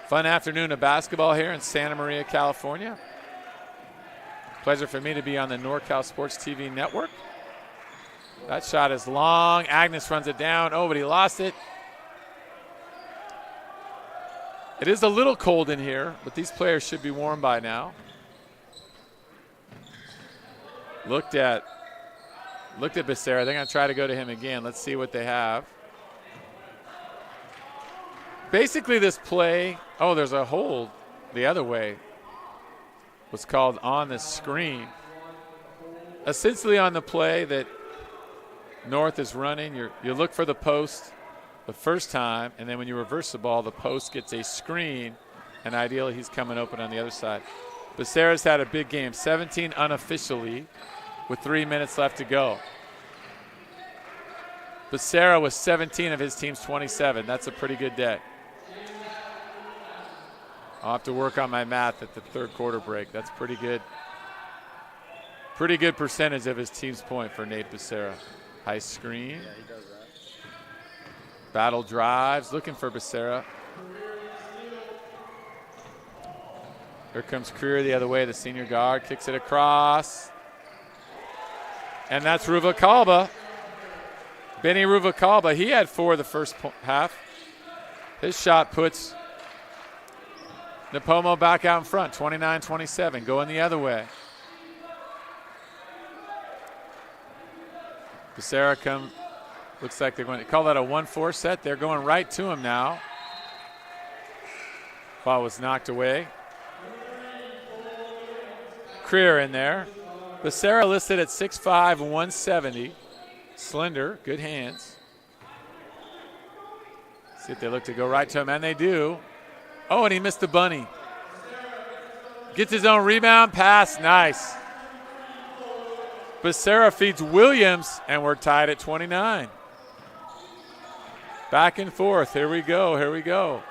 Fun afternoon of basketball here in Santa Maria, California. Pleasure for me to be on the NorCal Sports TV network. That shot is long. Agnes runs it down. Oh, but he lost it. It is a little cold in here, but these players should be warm by now. Looked at Becerra. They're going to try to go to him again. Let's see what they have. Basically, this play, there's a hold the other way, was called on the screen. Essentially on the play that North is running, you look for the post the first time, and then when you reverse the ball, the post gets a screen, and ideally he's coming open on the other side. Becerra's had a big game, 17 unofficially with 3 minutes left to go. Becerra was 17 of his team's 27. That's a pretty good day. I'll have to work on my math at the third quarter break. That's pretty good. Pretty good percentage of his team's point for Nate Becerra. High screen. Yeah, he does that. Battle drives, looking for Becerra. Here comes Creer the other way, the senior guard, kicks it across. And that's Ruvalcaba. Benny Ruvalcaba, he had 4 the first half. His shot puts Nipomo back out in front, 29-27, going the other way. Becerra looks like they're going to call that a 1-4 set. They're going right to him now. Ball was knocked away. Creer in there. Becerra listed at 6'5", 170. Slender, good hands. See if they look to go right to him, and they do. Oh, and he missed the bunny. Gets his own rebound, pass, nice. Becerra feeds Williams, and we're tied at 29. Back and forth, here we go, here we go.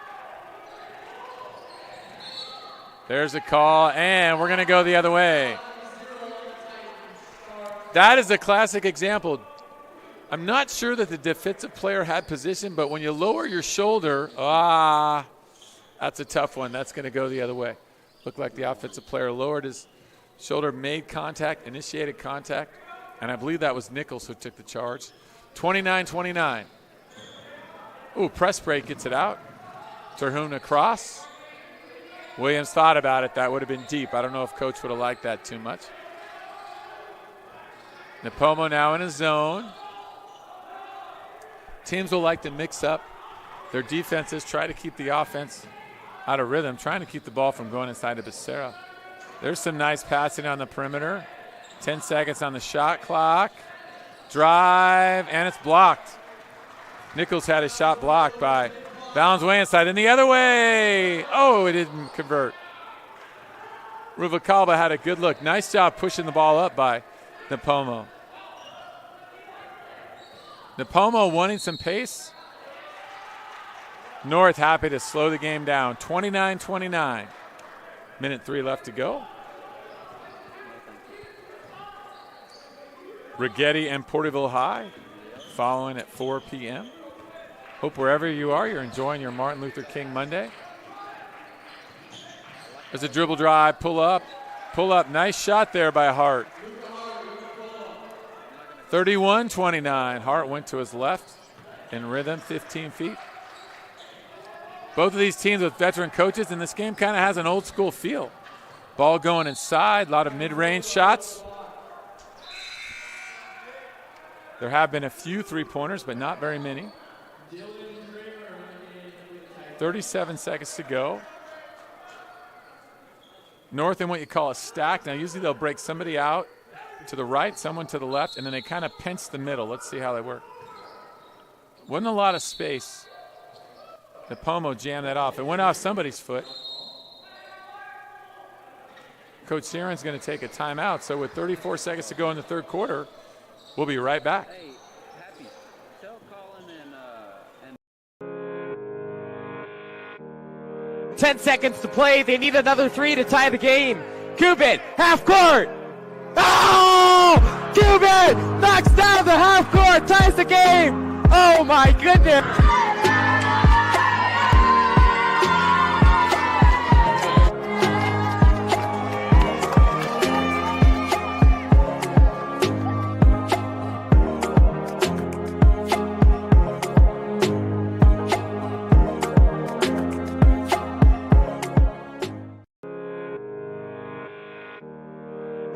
There's a call, and we're gonna go the other way. That is a classic example. I'm not sure that the defensive player had position, but when you lower your shoulder, that's a tough one. That's going to go the other way. Looked like the offensive player lowered his shoulder, made contact, initiated contact, and I believe that was Nichols who took the charge. 29-29. Ooh, press break gets it out. Terhune across. Williams thought about it. That would have been deep. I don't know if coach would have liked that too much. Nipomo now in a zone. Teams will like to mix up their defenses, try to keep the offense out of rhythm, trying to keep the ball from going inside of Becerra. There's some nice passing on the perimeter. 10 seconds on the shot clock. Drive, and it's blocked. Nichols had his shot blocked by Bounds way inside, and the other way. Oh, it didn't convert. Ruvalcaba had a good look. Nice job pushing the ball up by Nipomo. Nipomo wanting some pace. North happy to slow the game down. 29-29. Minute 3 left to go. Rigetti and Porterville High following at 4 p.m. Hope wherever you are, you're enjoying your Martin Luther King Monday. There's a dribble drive, pull up. Nice shot there by Hart. 31-29. Hart went to his left in rhythm, 15 feet. Both of these teams with veteran coaches, and this game kind of has an old school feel. Ball going inside, a lot of mid-range shots. There have been a few three-pointers, but not very many. 37 seconds to go. North in what you call a stack. Now, usually they'll break somebody out to the right, someone to the left, and then they kind of pinch the middle. Let's see how they work. Wasn't a lot of space. Nipomo jammed that off. It went off somebody's foot. Coach Sheeran's going to take a timeout. So with 34 seconds to go in the third quarter, we'll be right back. Hey, Happy, tell Colin and 10 seconds to play. They need another 3 to tie the game. Cuban, half court. Oh! Cuban knocks down the half court, ties the game. Oh my goodness.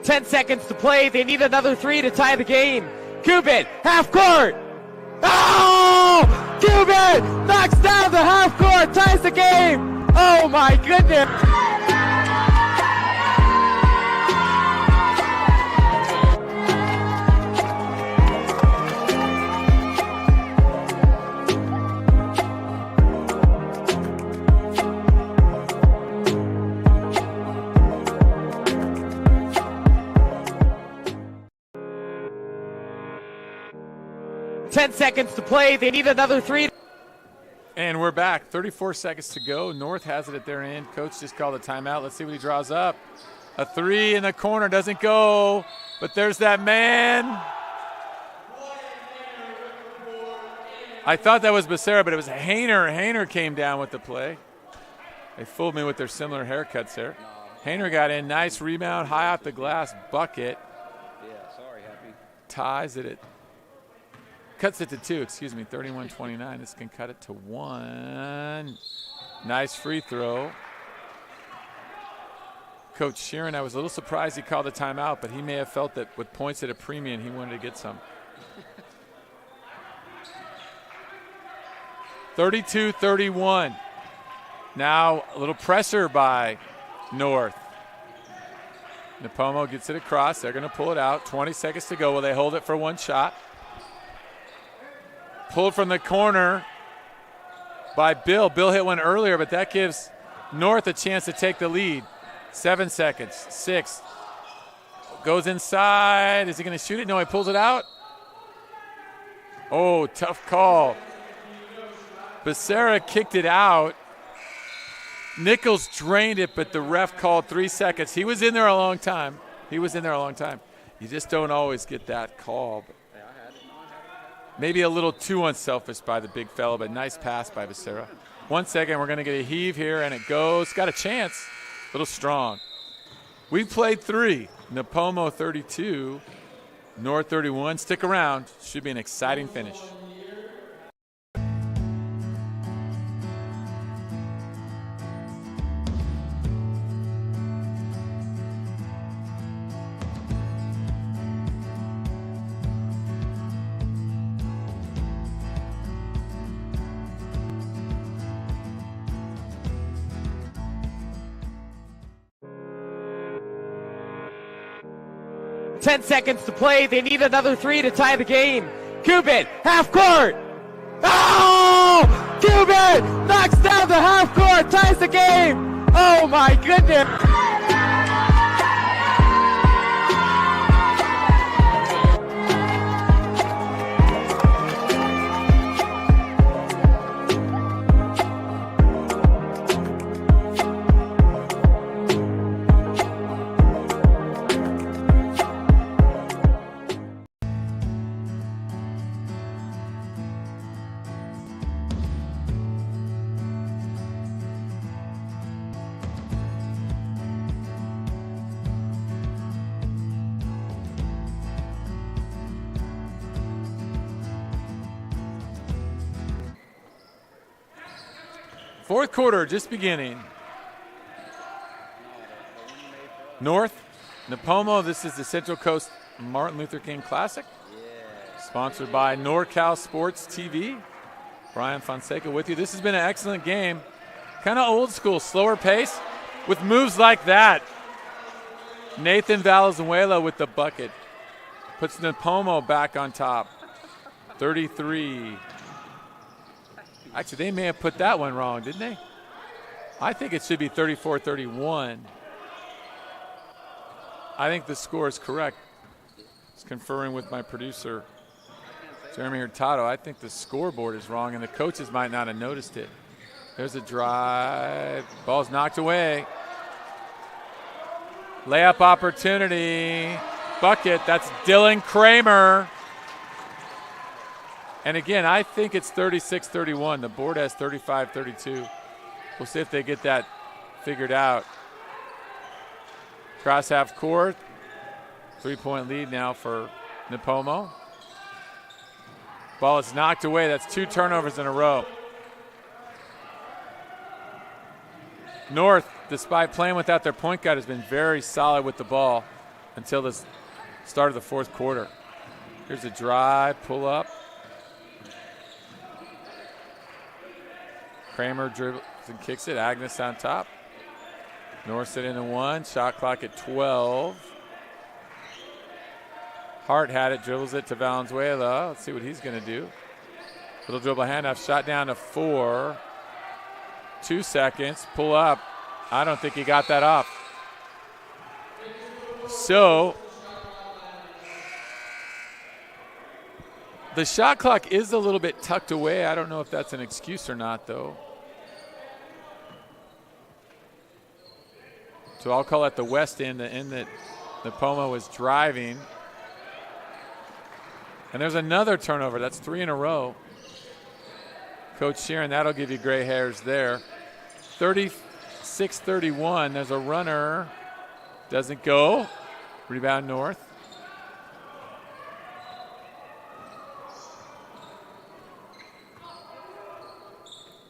10 seconds to play. They need another 3 to tie the game. Cuban, half court. Oh! Cuban knocks down the half court, ties the game. Oh my goodness. 10 seconds to play. They need another 3. And we're back. 34 seconds to go. North has it at their end. Coach just called a timeout. Let's see what he draws up. A 3 in the corner doesn't go, but there's that man. I thought that was Becerra, but it was Hayner. Hayner came down with the play. They fooled me with their similar haircuts there. Hayner got in. Nice rebound. High off the glass bucket. Yeah, sorry, Happy. Ties it. Cuts it to 2, 31-29. This can cut it to 1. Nice free throw. Coach Sheeran, I was a little surprised he called a timeout, but he may have felt that with points at a premium, he wanted to get some. 32-31. Now a little pressure by North. Nipomo gets it across. They're going to pull it out. 20 seconds to go. Will they hold it for one shot? Pulled from the corner by Bill. Bill hit one earlier, but that gives North a chance to take the lead. 7 seconds. 6. Goes inside. Is he going to shoot it? No, he pulls it out. Oh, tough call. Becerra kicked it out. Nichols drained it, but the ref called 3 seconds. He was in there a long time. You just don't always get that call. Maybe a little too unselfish by the big fella, but nice pass by Becerra. 1 second, we're going to get a heave here, and it goes. Got a chance. A little strong. We played 3. Nipomo 32, North 31. Stick around. Should be an exciting finish. Ten seconds to play. They need another 3 to tie the game. Cuban, half court. Oh! Cuban knocks down the half court, ties the game. Oh my goodness. Fourth quarter just beginning. North, Nipomo. This is the Central Coast Martin Luther King Classic. Sponsored by NorCal Sports TV. Brian Fonseca with you. This has been an excellent game. Kind of old school, slower pace with moves like that. Nathan Valenzuela with the bucket. Puts Nipomo back on top. 33. Actually, they may have put that one wrong, didn't they? I think it should be 34-31. I think the score is correct. Just conferring with my producer, Jeremy Hurtado. I think the scoreboard is wrong, and the coaches might not have noticed it. There's a drive. Ball's knocked away. Layup opportunity. Bucket. That's Dylan Kramer. And again, I think it's 36-31. The board has 35-32. We'll see if they get that figured out. Cross half court. 3-point lead now for Nipomo. Ball is knocked away. That's 2 turnovers in a row. North, despite playing without their point guard, has been very solid with the ball until the start of the fourth quarter. Here's a drive, pull up. Kramer dribbles and kicks it. Agnes on top. North sitting in 1. Shot clock at 12. Hart had it, dribbles it to Valenzuela. Let's see what he's going to do. Little dribble handoff. Shot down to 4. 2 seconds. Pull up. I don't think he got that off. So The shot clock is a little bit tucked away. I don't know if that's an excuse or not, though. So I'll call it the west end, the end that Nipomo was driving. And there's another turnover. That's 3 in a row. Coach Sheeran, that'll give you gray hairs there. 36-31. There's a runner. Doesn't go. Rebound North.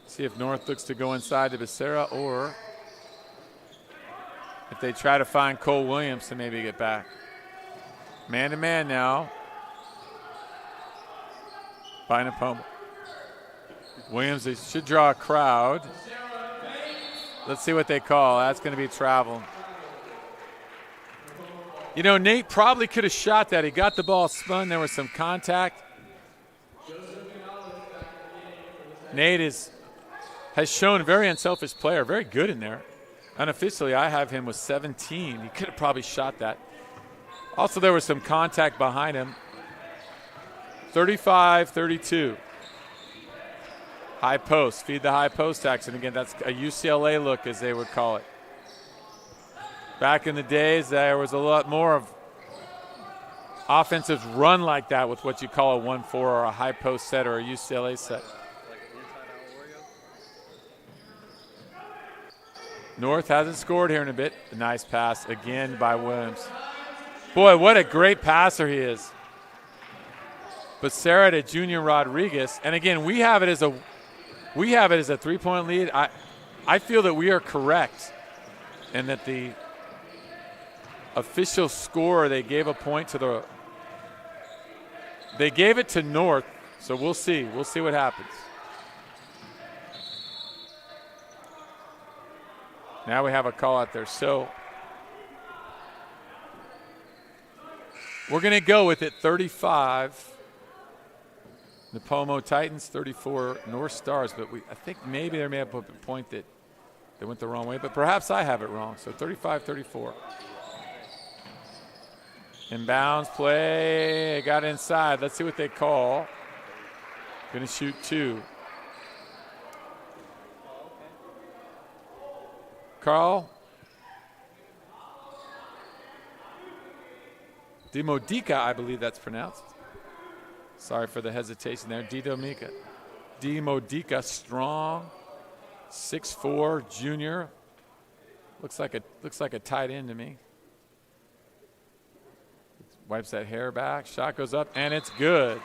See if North looks to go inside to Becerra, or if they try to find Cole Williams to maybe get back. Man to man now. By Nipomo. Williams, they should draw a crowd. Let's see what they call. That's going to be travel. You know, Nate probably could have shot that. He got the ball spun. There was some contact. Nate has shown a very unselfish player, very good in there. Unofficially, I have him with 17. He could have probably shot that. Also, there was some contact behind him. 35-32. High post, feed the high post action. Again, that's a UCLA look, as they would call it. Back in the days, there was a lot more of offensive run like that with what you call a 1-4 or a high post set or a UCLA set. North hasn't scored here in a bit. A nice pass again by Williams. Boy, what a great passer he is. Becerra to Junior Rodriguez. And again, we have it as a 3-point lead. I feel that we are correct and that the official score, they gave a point to they gave it to North, so we'll see. We'll see what happens. Now we have a call out there. So we're going to go with it 35. Nipomo Titans, 34 North Stars, but I think maybe there may have a point that they went the wrong way, but perhaps I have it wrong. So 35-34. Inbounds play, got inside. Let's see what they call. Going to shoot 2. Carl. Dimodica, I believe that's pronounced. Sorry for the hesitation there. Dimodica, strong, 6'4", junior. Looks like a tight end to me. Wipes that hair back. Shot goes up, and it's good.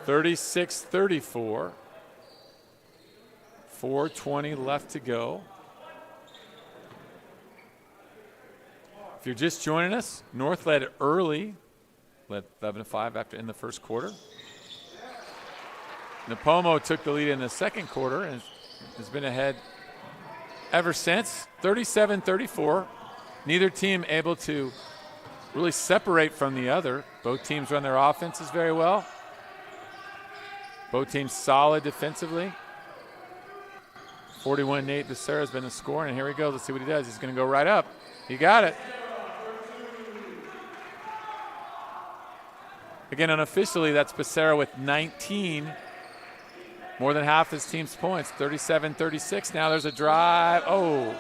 36-34. 4:20 left to go. If you're just joining us, North led early. Led 11-5 in the first quarter. Nipomo took the lead in the second quarter and has been ahead ever since. 37-34. Neither team able to really separate from the other. Both teams run their offenses very well. Both teams solid defensively. 41 Nate Becerra has been the scorer, and here he goes. Let's see what he does. He's going to go right up. He got it. Again, unofficially, that's Becerra with 19. More than half his team's points, 37-36. Now there's a drive. Oh.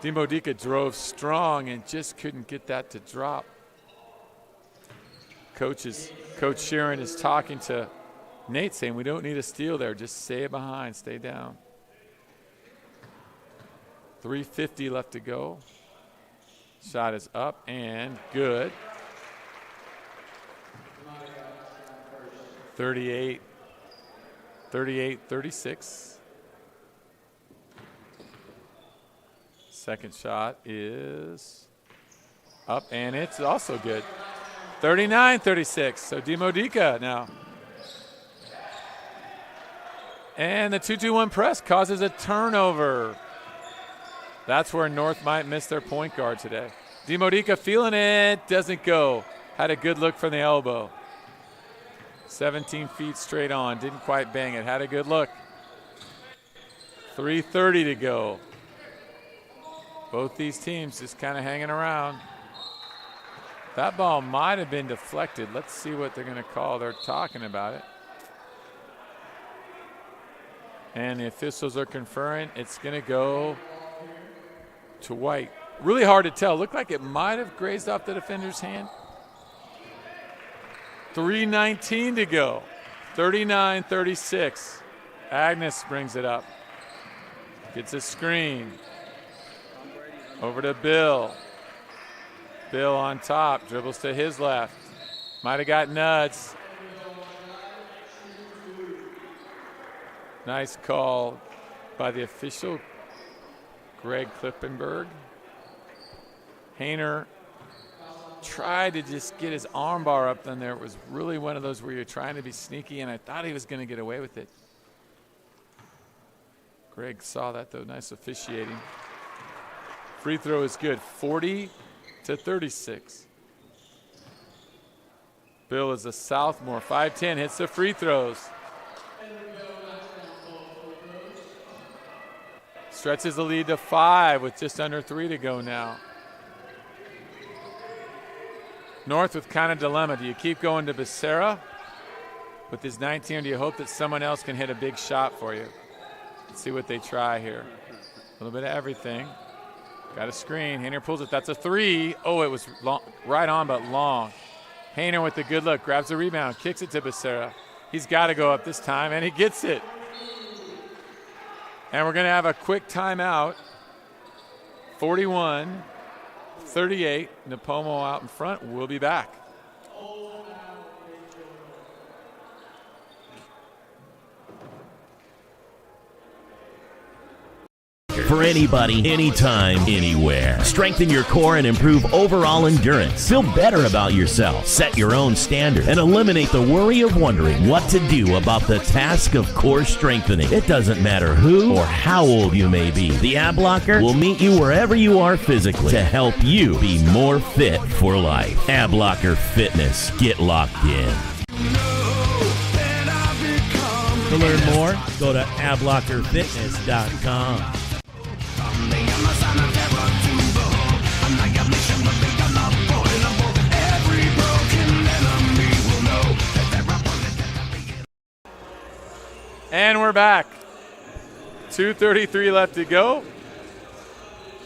Dimodica drove strong and just couldn't get that to drop. Coach Sheeran is talking to Nate, saying we don't need a steal there. Just stay behind, stay down. 3:50 left to go. Shot is up and good. 38-36. Second shot is up, and it's also good. 39-36. So Dimodica now. And the 2-2-1 press causes a turnover. That's where North might miss their point guard today. Dimodica feeling it, doesn't go. Had a good look from the elbow. 17 feet straight on, didn't quite bang it. Had a good look. 3:30 to go. Both these teams just kind of hanging around. That ball might have been deflected. Let's see what they're going to call. They're talking about it. And the officials are conferring. It's going to go to White. Really hard to tell. Looked like it might have grazed off the defender's hand. 3:19 to go. 39-36. Agnes brings it up. Gets a screen. Over to Bill. Bill on top. Dribbles to his left. Might have got nuts. Nice call by the official, Greg Klippenberg. Hayner tried to just get his arm bar up then there. It was really one of those where you're trying to be sneaky, and I thought he was going to get away with it. Greg saw that, though. Nice officiating. Free throw is good. 40-36. Bill is a sophomore. 5'10", hits the free throws. Stretches the lead to 5 with just under 3 to go now. North with kind of dilemma. Do you keep going to Becerra with his 19, or do you hope that someone else can hit a big shot for you? Let's see what they try here. A little bit of everything. Got a screen. Hayner pulls it. That's a 3. Oh, it was long, right on, but long. Hayner with the good look. Grabs the rebound. Kicks it to Becerra. He's got to go up this time, and he gets it. And we're going to have a quick timeout. 41-38. Nipomo out in front. We'll be back. For anybody, anytime, anywhere. Strengthen your core and improve overall endurance. Feel better about yourself. Set your own standard and eliminate the worry of wondering what to do about the task of core strengthening. It doesn't matter who or how old you may be. The Ab Locker will meet you wherever you are physically to help you be more fit for life. Ab Locker Fitness. Get locked in. To learn more, go to ablockerfitness.com. And we're back. 2:33 left to go.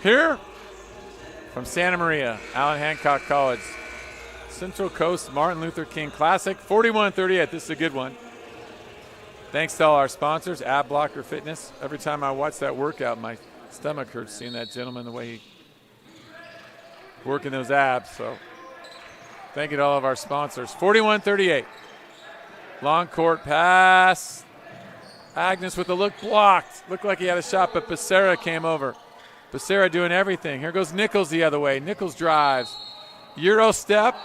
Here from Santa Maria, Allen Hancock College. Central Coast Martin Luther King Classic, 41-38. This is a good one. Thanks to all our sponsors, Ab Blocker Fitness. Every time I watch that workout, my stomach hurts seeing that gentleman, the way he working those abs. So thank you to all of our sponsors. 41-38. Long court pass. Agnes with the look blocked. Looked like he had a shot, but Becerra came over. Becerra doing everything. Here goes Nichols the other way. Nichols drives. Euro step.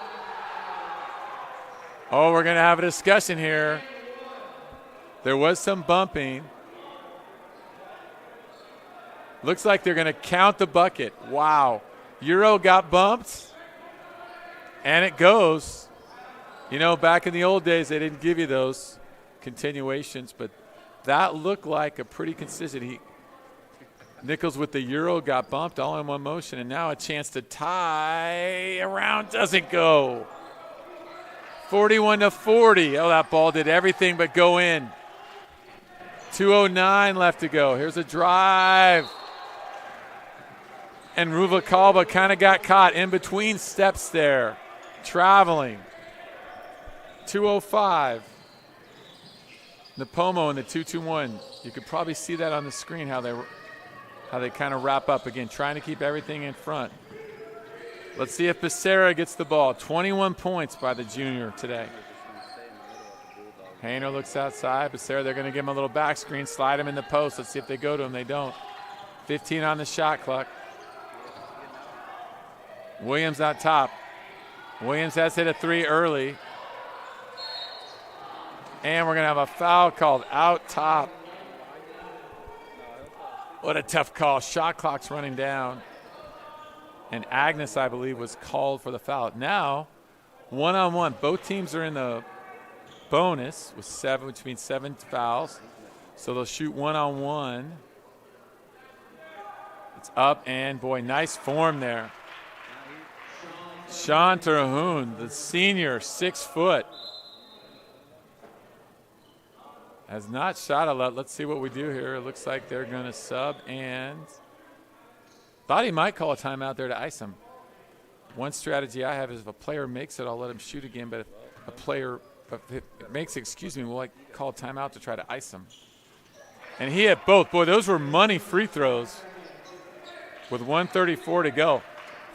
Oh, we're going to have a discussion here. There was some bumping. Looks like they're going to count the bucket. Wow. Euro got bumped, and it goes. You know, back in the old days, they didn't give you those continuations, but that looked like a pretty consistent. Nichols with the Euro got bumped all in one motion, and now a chance to tie. Around doesn't go. 41-40. Oh, that ball did everything but go in. 2:09 left to go. Here's a drive. And Ruvalcaba kind of got caught in between steps there, traveling. 2:05. Nipomo in the 2-2-1. You could probably see that on the screen how they kind of wrap up again, trying to keep everything in front. Let's see if Becerra gets the ball. 21 points by the junior today. Hayner looks outside. Becerra, they're going to give him a little back screen, slide him in the post. Let's see if they go to him. They don't. 15 on the shot clock. Williams on top. Williams has hit a 3 early. And we're going to have a foul called out top. What a tough call. Shot clock's running down. And Agnes, I believe, was called for the foul. Now, one-on-one. Both teams are in the bonus with 7, which means 7 fouls. So they'll shoot one-on-one. It's up, and boy, nice form there. Sean Terhune, the senior, 6 foot. Has not shot a lot. Let's see what we do here. It looks like they're going to sub, and thought he might call a timeout there to ice him. One strategy I have is if a player makes it, I'll let him shoot again, but if a player makes it, we'll like call a timeout to try to ice him. And he hit both. Boy, those were money free throws with 1:34 to go.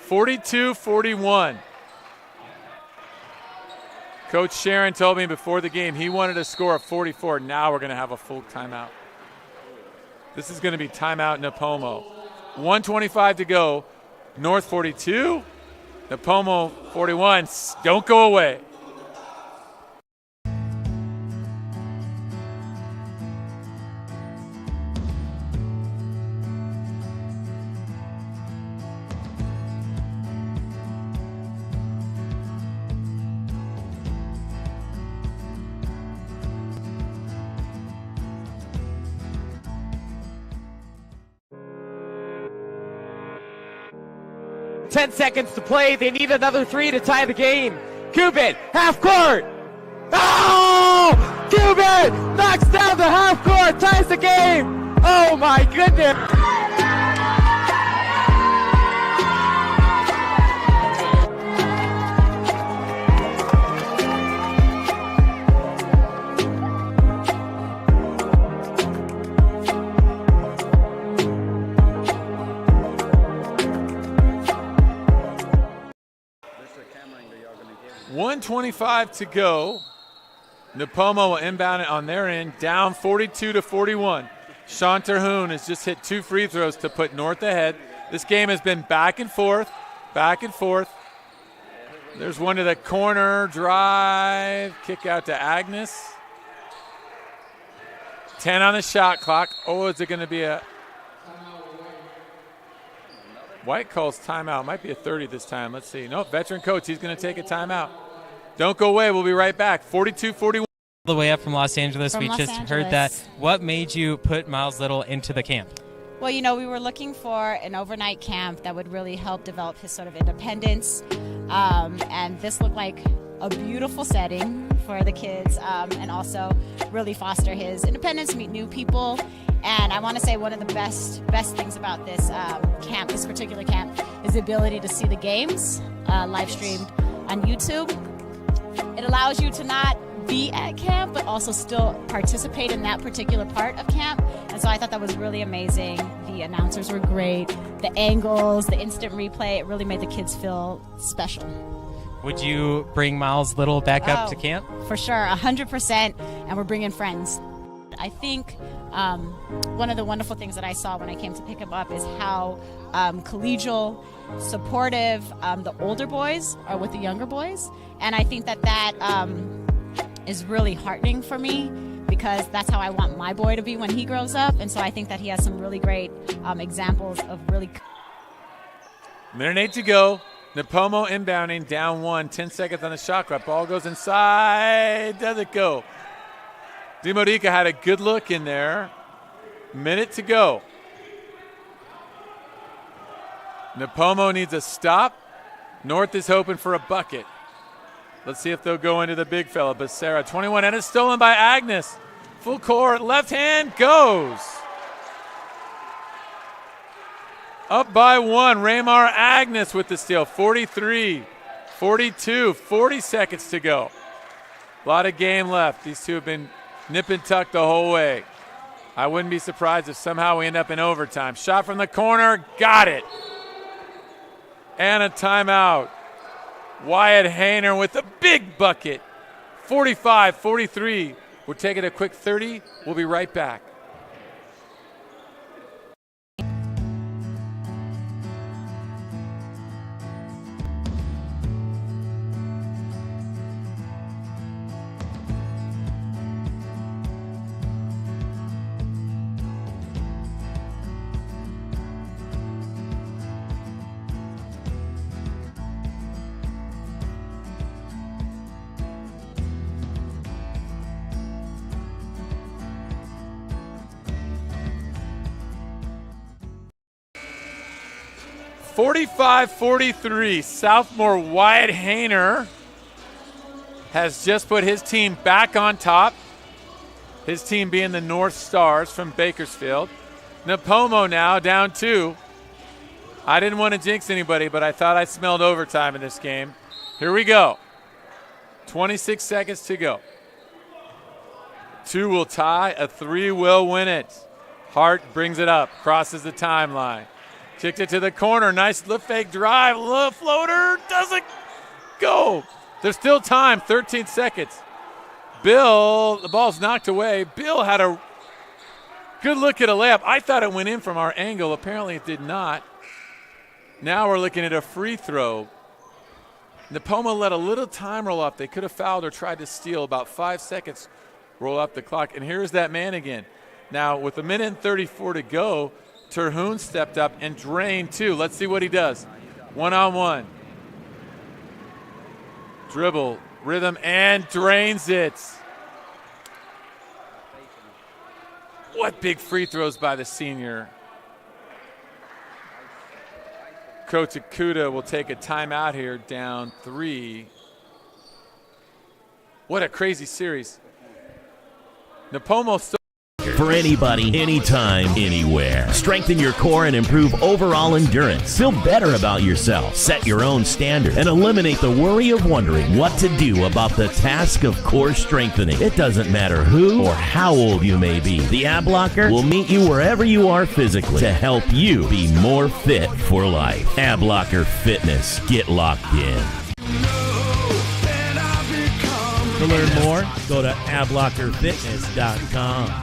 42-41. Coach Sharon told me before the game he wanted a score of 44. Now we're going to have a full timeout. This is going to be timeout Nipomo. 1:25 to go. North 42, Nipomo 41. Don't go away. Ten seconds to play. They need another 3 to tie the game. Cuban, half court. Oh! Cuban knocks down the half court, ties the game. Oh my goodness. .125 to go. Nipomo will inbound it on their end, down 42-41. Sean Terhune has just hit 2 free throws to put North ahead. This game has been back and forth, back and forth. There's one to the corner, drive, kick out to Agnes. 10 on the shot clock. Oh, is it going to be a... White calls timeout. Might be a 30 this time. Let's see. Nope, veteran coach. He's going to take a timeout. Don't go away. We'll be right back. 42-41. All the way up from Los Angeles. From we Los just Angeles. heard that. What made you put Miles Little into the camp? Well, you know, we were looking for an overnight camp that would really help develop his sort of independence. And this looked like a beautiful setting for the kids, and also really foster his independence, meet new people. And I want to say one of the best things about this camp, this particular camp, is the ability to see the games live streamed on YouTube. It allows you to not be at camp, but also still participate in that particular part of camp. And so I thought that was really amazing. The announcers were great. The angles, the instant replay, it really made the kids feel special. Would you bring Miles Little back up to camp? For sure, 100%, and we're bringing friends. I think one of the wonderful things that I saw when I came to pick him up is how collegial, supportive the older boys are with the younger boys. And I think that is really heartening for me, because that's how I want my boy to be when he grows up. And so I think that he has some really great examples of really... Minute 8 to go. Nipomo inbounding, down 1. 10 seconds on the shot clock. Ball goes inside. Does it go? Dimodica had a good look in there. Minute to go. Nipomo needs a stop. North is hoping for a bucket. Let's see if they'll go into the big fella. Becerra, 21, and it's stolen by Agnes. Full court, left hand goes. Up by 1, Raymar Agnes with the steal. 43, 42, 40 seconds to go. A lot of game left. These two have been nip and tuck the whole way. I wouldn't be surprised if somehow we end up in overtime. Shot from the corner, got it. And a timeout. Wyatt Hayner with a big bucket. 45-43. We're taking a quick 30. We'll be right back. 45-43, sophomore Wyatt Hayner has just put his team back on top. His team being the North Stars from Bakersfield. Nipomo now down 2. I didn't want to jinx anybody, but I thought I smelled overtime in this game. Here we go. 26 seconds to go. 2 will tie, a 3 will win it. Hart brings it up, crosses the timeline. Kicked it to the corner, nice lift fake drive, little floater, doesn't go. There's still time, 13 seconds. Bill, the ball's knocked away. Bill had a good look at a layup. I thought it went in from our angle. Apparently it did not. Now we're looking at a free throw. Nipomo let a little time roll off. They could have fouled or tried to steal. About 5 seconds roll off the clock. And here's that man again. Now with 1:34 to go, Terhune stepped up and drained 2. Let's see what he does. 1-on-1. Dribble, rhythm, and drains it. What big free throws by the senior. Coach Akuta will take a timeout here, down 3. What a crazy series. Nipomo still. For anybody, anytime, anywhere. Strengthen your core and improve overall endurance. Feel better about yourself. Set your own standard and eliminate the worry of wondering what to do about the task of core strengthening. It doesn't matter who or how old you may be. The Ab Locker will meet you wherever you are physically to help you be more fit for life. Ab Locker Fitness. Get locked in. To learn more, go to ablockerfitness.com.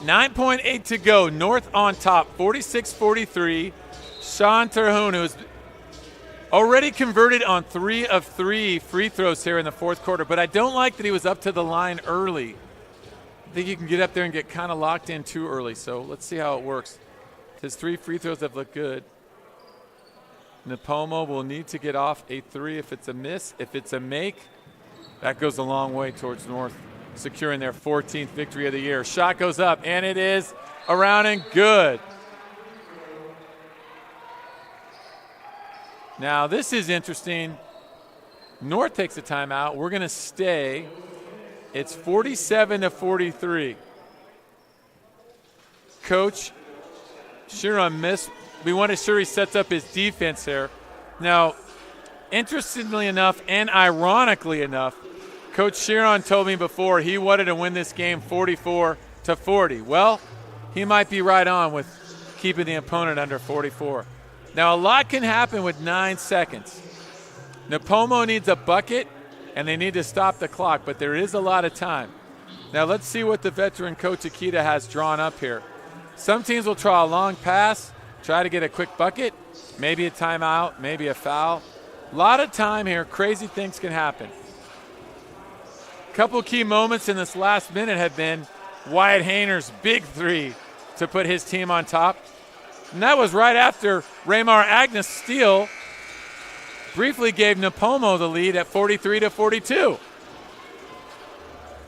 .8 to go. North on top, 46-43. Sean Terhune, who's already converted on 3 of 3 free throws here in the fourth quarter, but I don't like that he was up to the line early. I think you can get up there and get kind of locked in too early, so let's see how it works. His 3 free throws have looked good. Nipomo will need to get off a 3 if it's a miss. If it's a make, that goes a long way towards North securing their 14th victory of the year. Shot goes up, and it is around and good. Now, this is interesting. North takes a timeout. We're going to stay. It's 47-43. Coach Chiron missed. We want to ensure he sets up his defense here. Now, interestingly enough and ironically enough, Coach Chiron told me before he wanted to win this game 44-40. Well, he might be right on with keeping the opponent under 44. Now, a lot can happen with 9 seconds. Nipomo needs a bucket, and they need to stop the clock, but there is a lot of time. Now, let's see what the veteran Coach Akita has drawn up here. Some teams will try a long pass, try to get a quick bucket, maybe a timeout, maybe a foul. A lot of time here. Crazy things can happen. A couple key moments in this last minute have been Wyatt Hayner's big 3 to put his team on top. And that was right after Raymar Agnes' steal briefly gave Nipomo the lead at 43-42.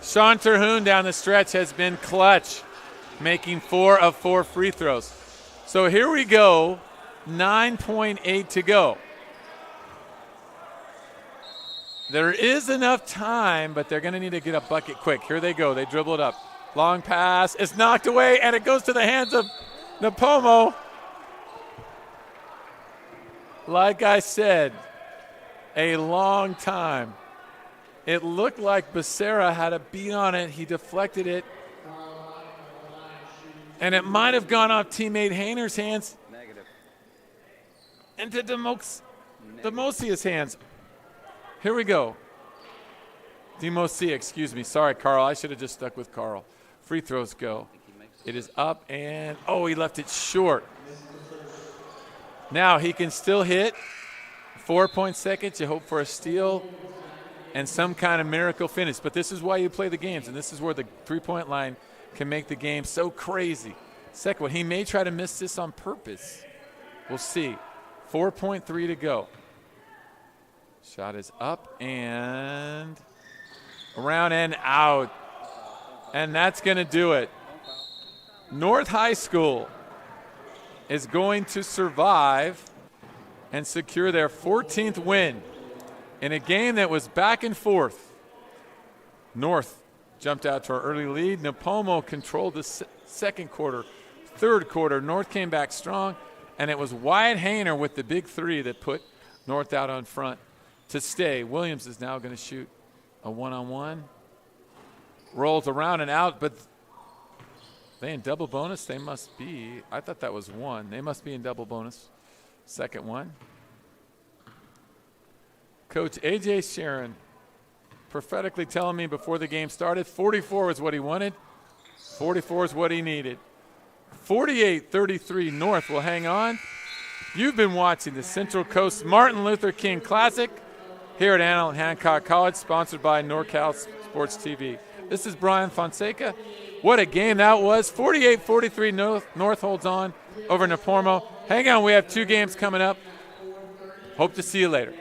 Sean Terhune down the stretch has been clutch, making 4 of 4 free throws. So here we go, 9.8 to go. There is enough time, but they're going to need to get a bucket quick. Here they go. They dribble it up. Long pass. It's knocked away, and it goes to the hands of Nipomo. Like I said, a long time. It looked like Becerra had a beat on it. He deflected it. And it might have gone off teammate Hayner's hands. Negative. Into Demosia's hands. Here we go. Demosia, excuse me. Sorry, Carl. I should have just stuck with Carl. Free throws go. It is up and, oh, he left it short. Now he can still hit. 4 seconds. You hope for a steal and some kind of miracle finish. But this is why you play the games, and this is where the three-point line can make the game so crazy. Second one, he may try to miss this on purpose. We'll see. 4.3 to go. Shot is up and around and out. And that's going to do it. North High School is going to survive and secure their 14th win in a game that was back and forth. North jumped out to our early lead. Nipomo controlled the second quarter. Third quarter, North came back strong, and it was Wyatt Hayner with the big three that put North out on front to stay. Williams is now going to shoot a one-on-one. Rolls around and out, but they in double bonus? They must be. I thought that was one. They must be in double bonus. Second one. Coach A.J. Sharon prophetically telling me before the game started 44 was what he wanted. 44 is what he needed. 48-33 North will hang on. You've been watching the Central Coast Martin Luther King Classic here at Anna Hancock College, sponsored by NorCal Sports TV. This is Brian Fonseca. What a game that was. 48-43 North holds on over Nipomo. Hang on, we have 2 games coming up. Hope to see you later.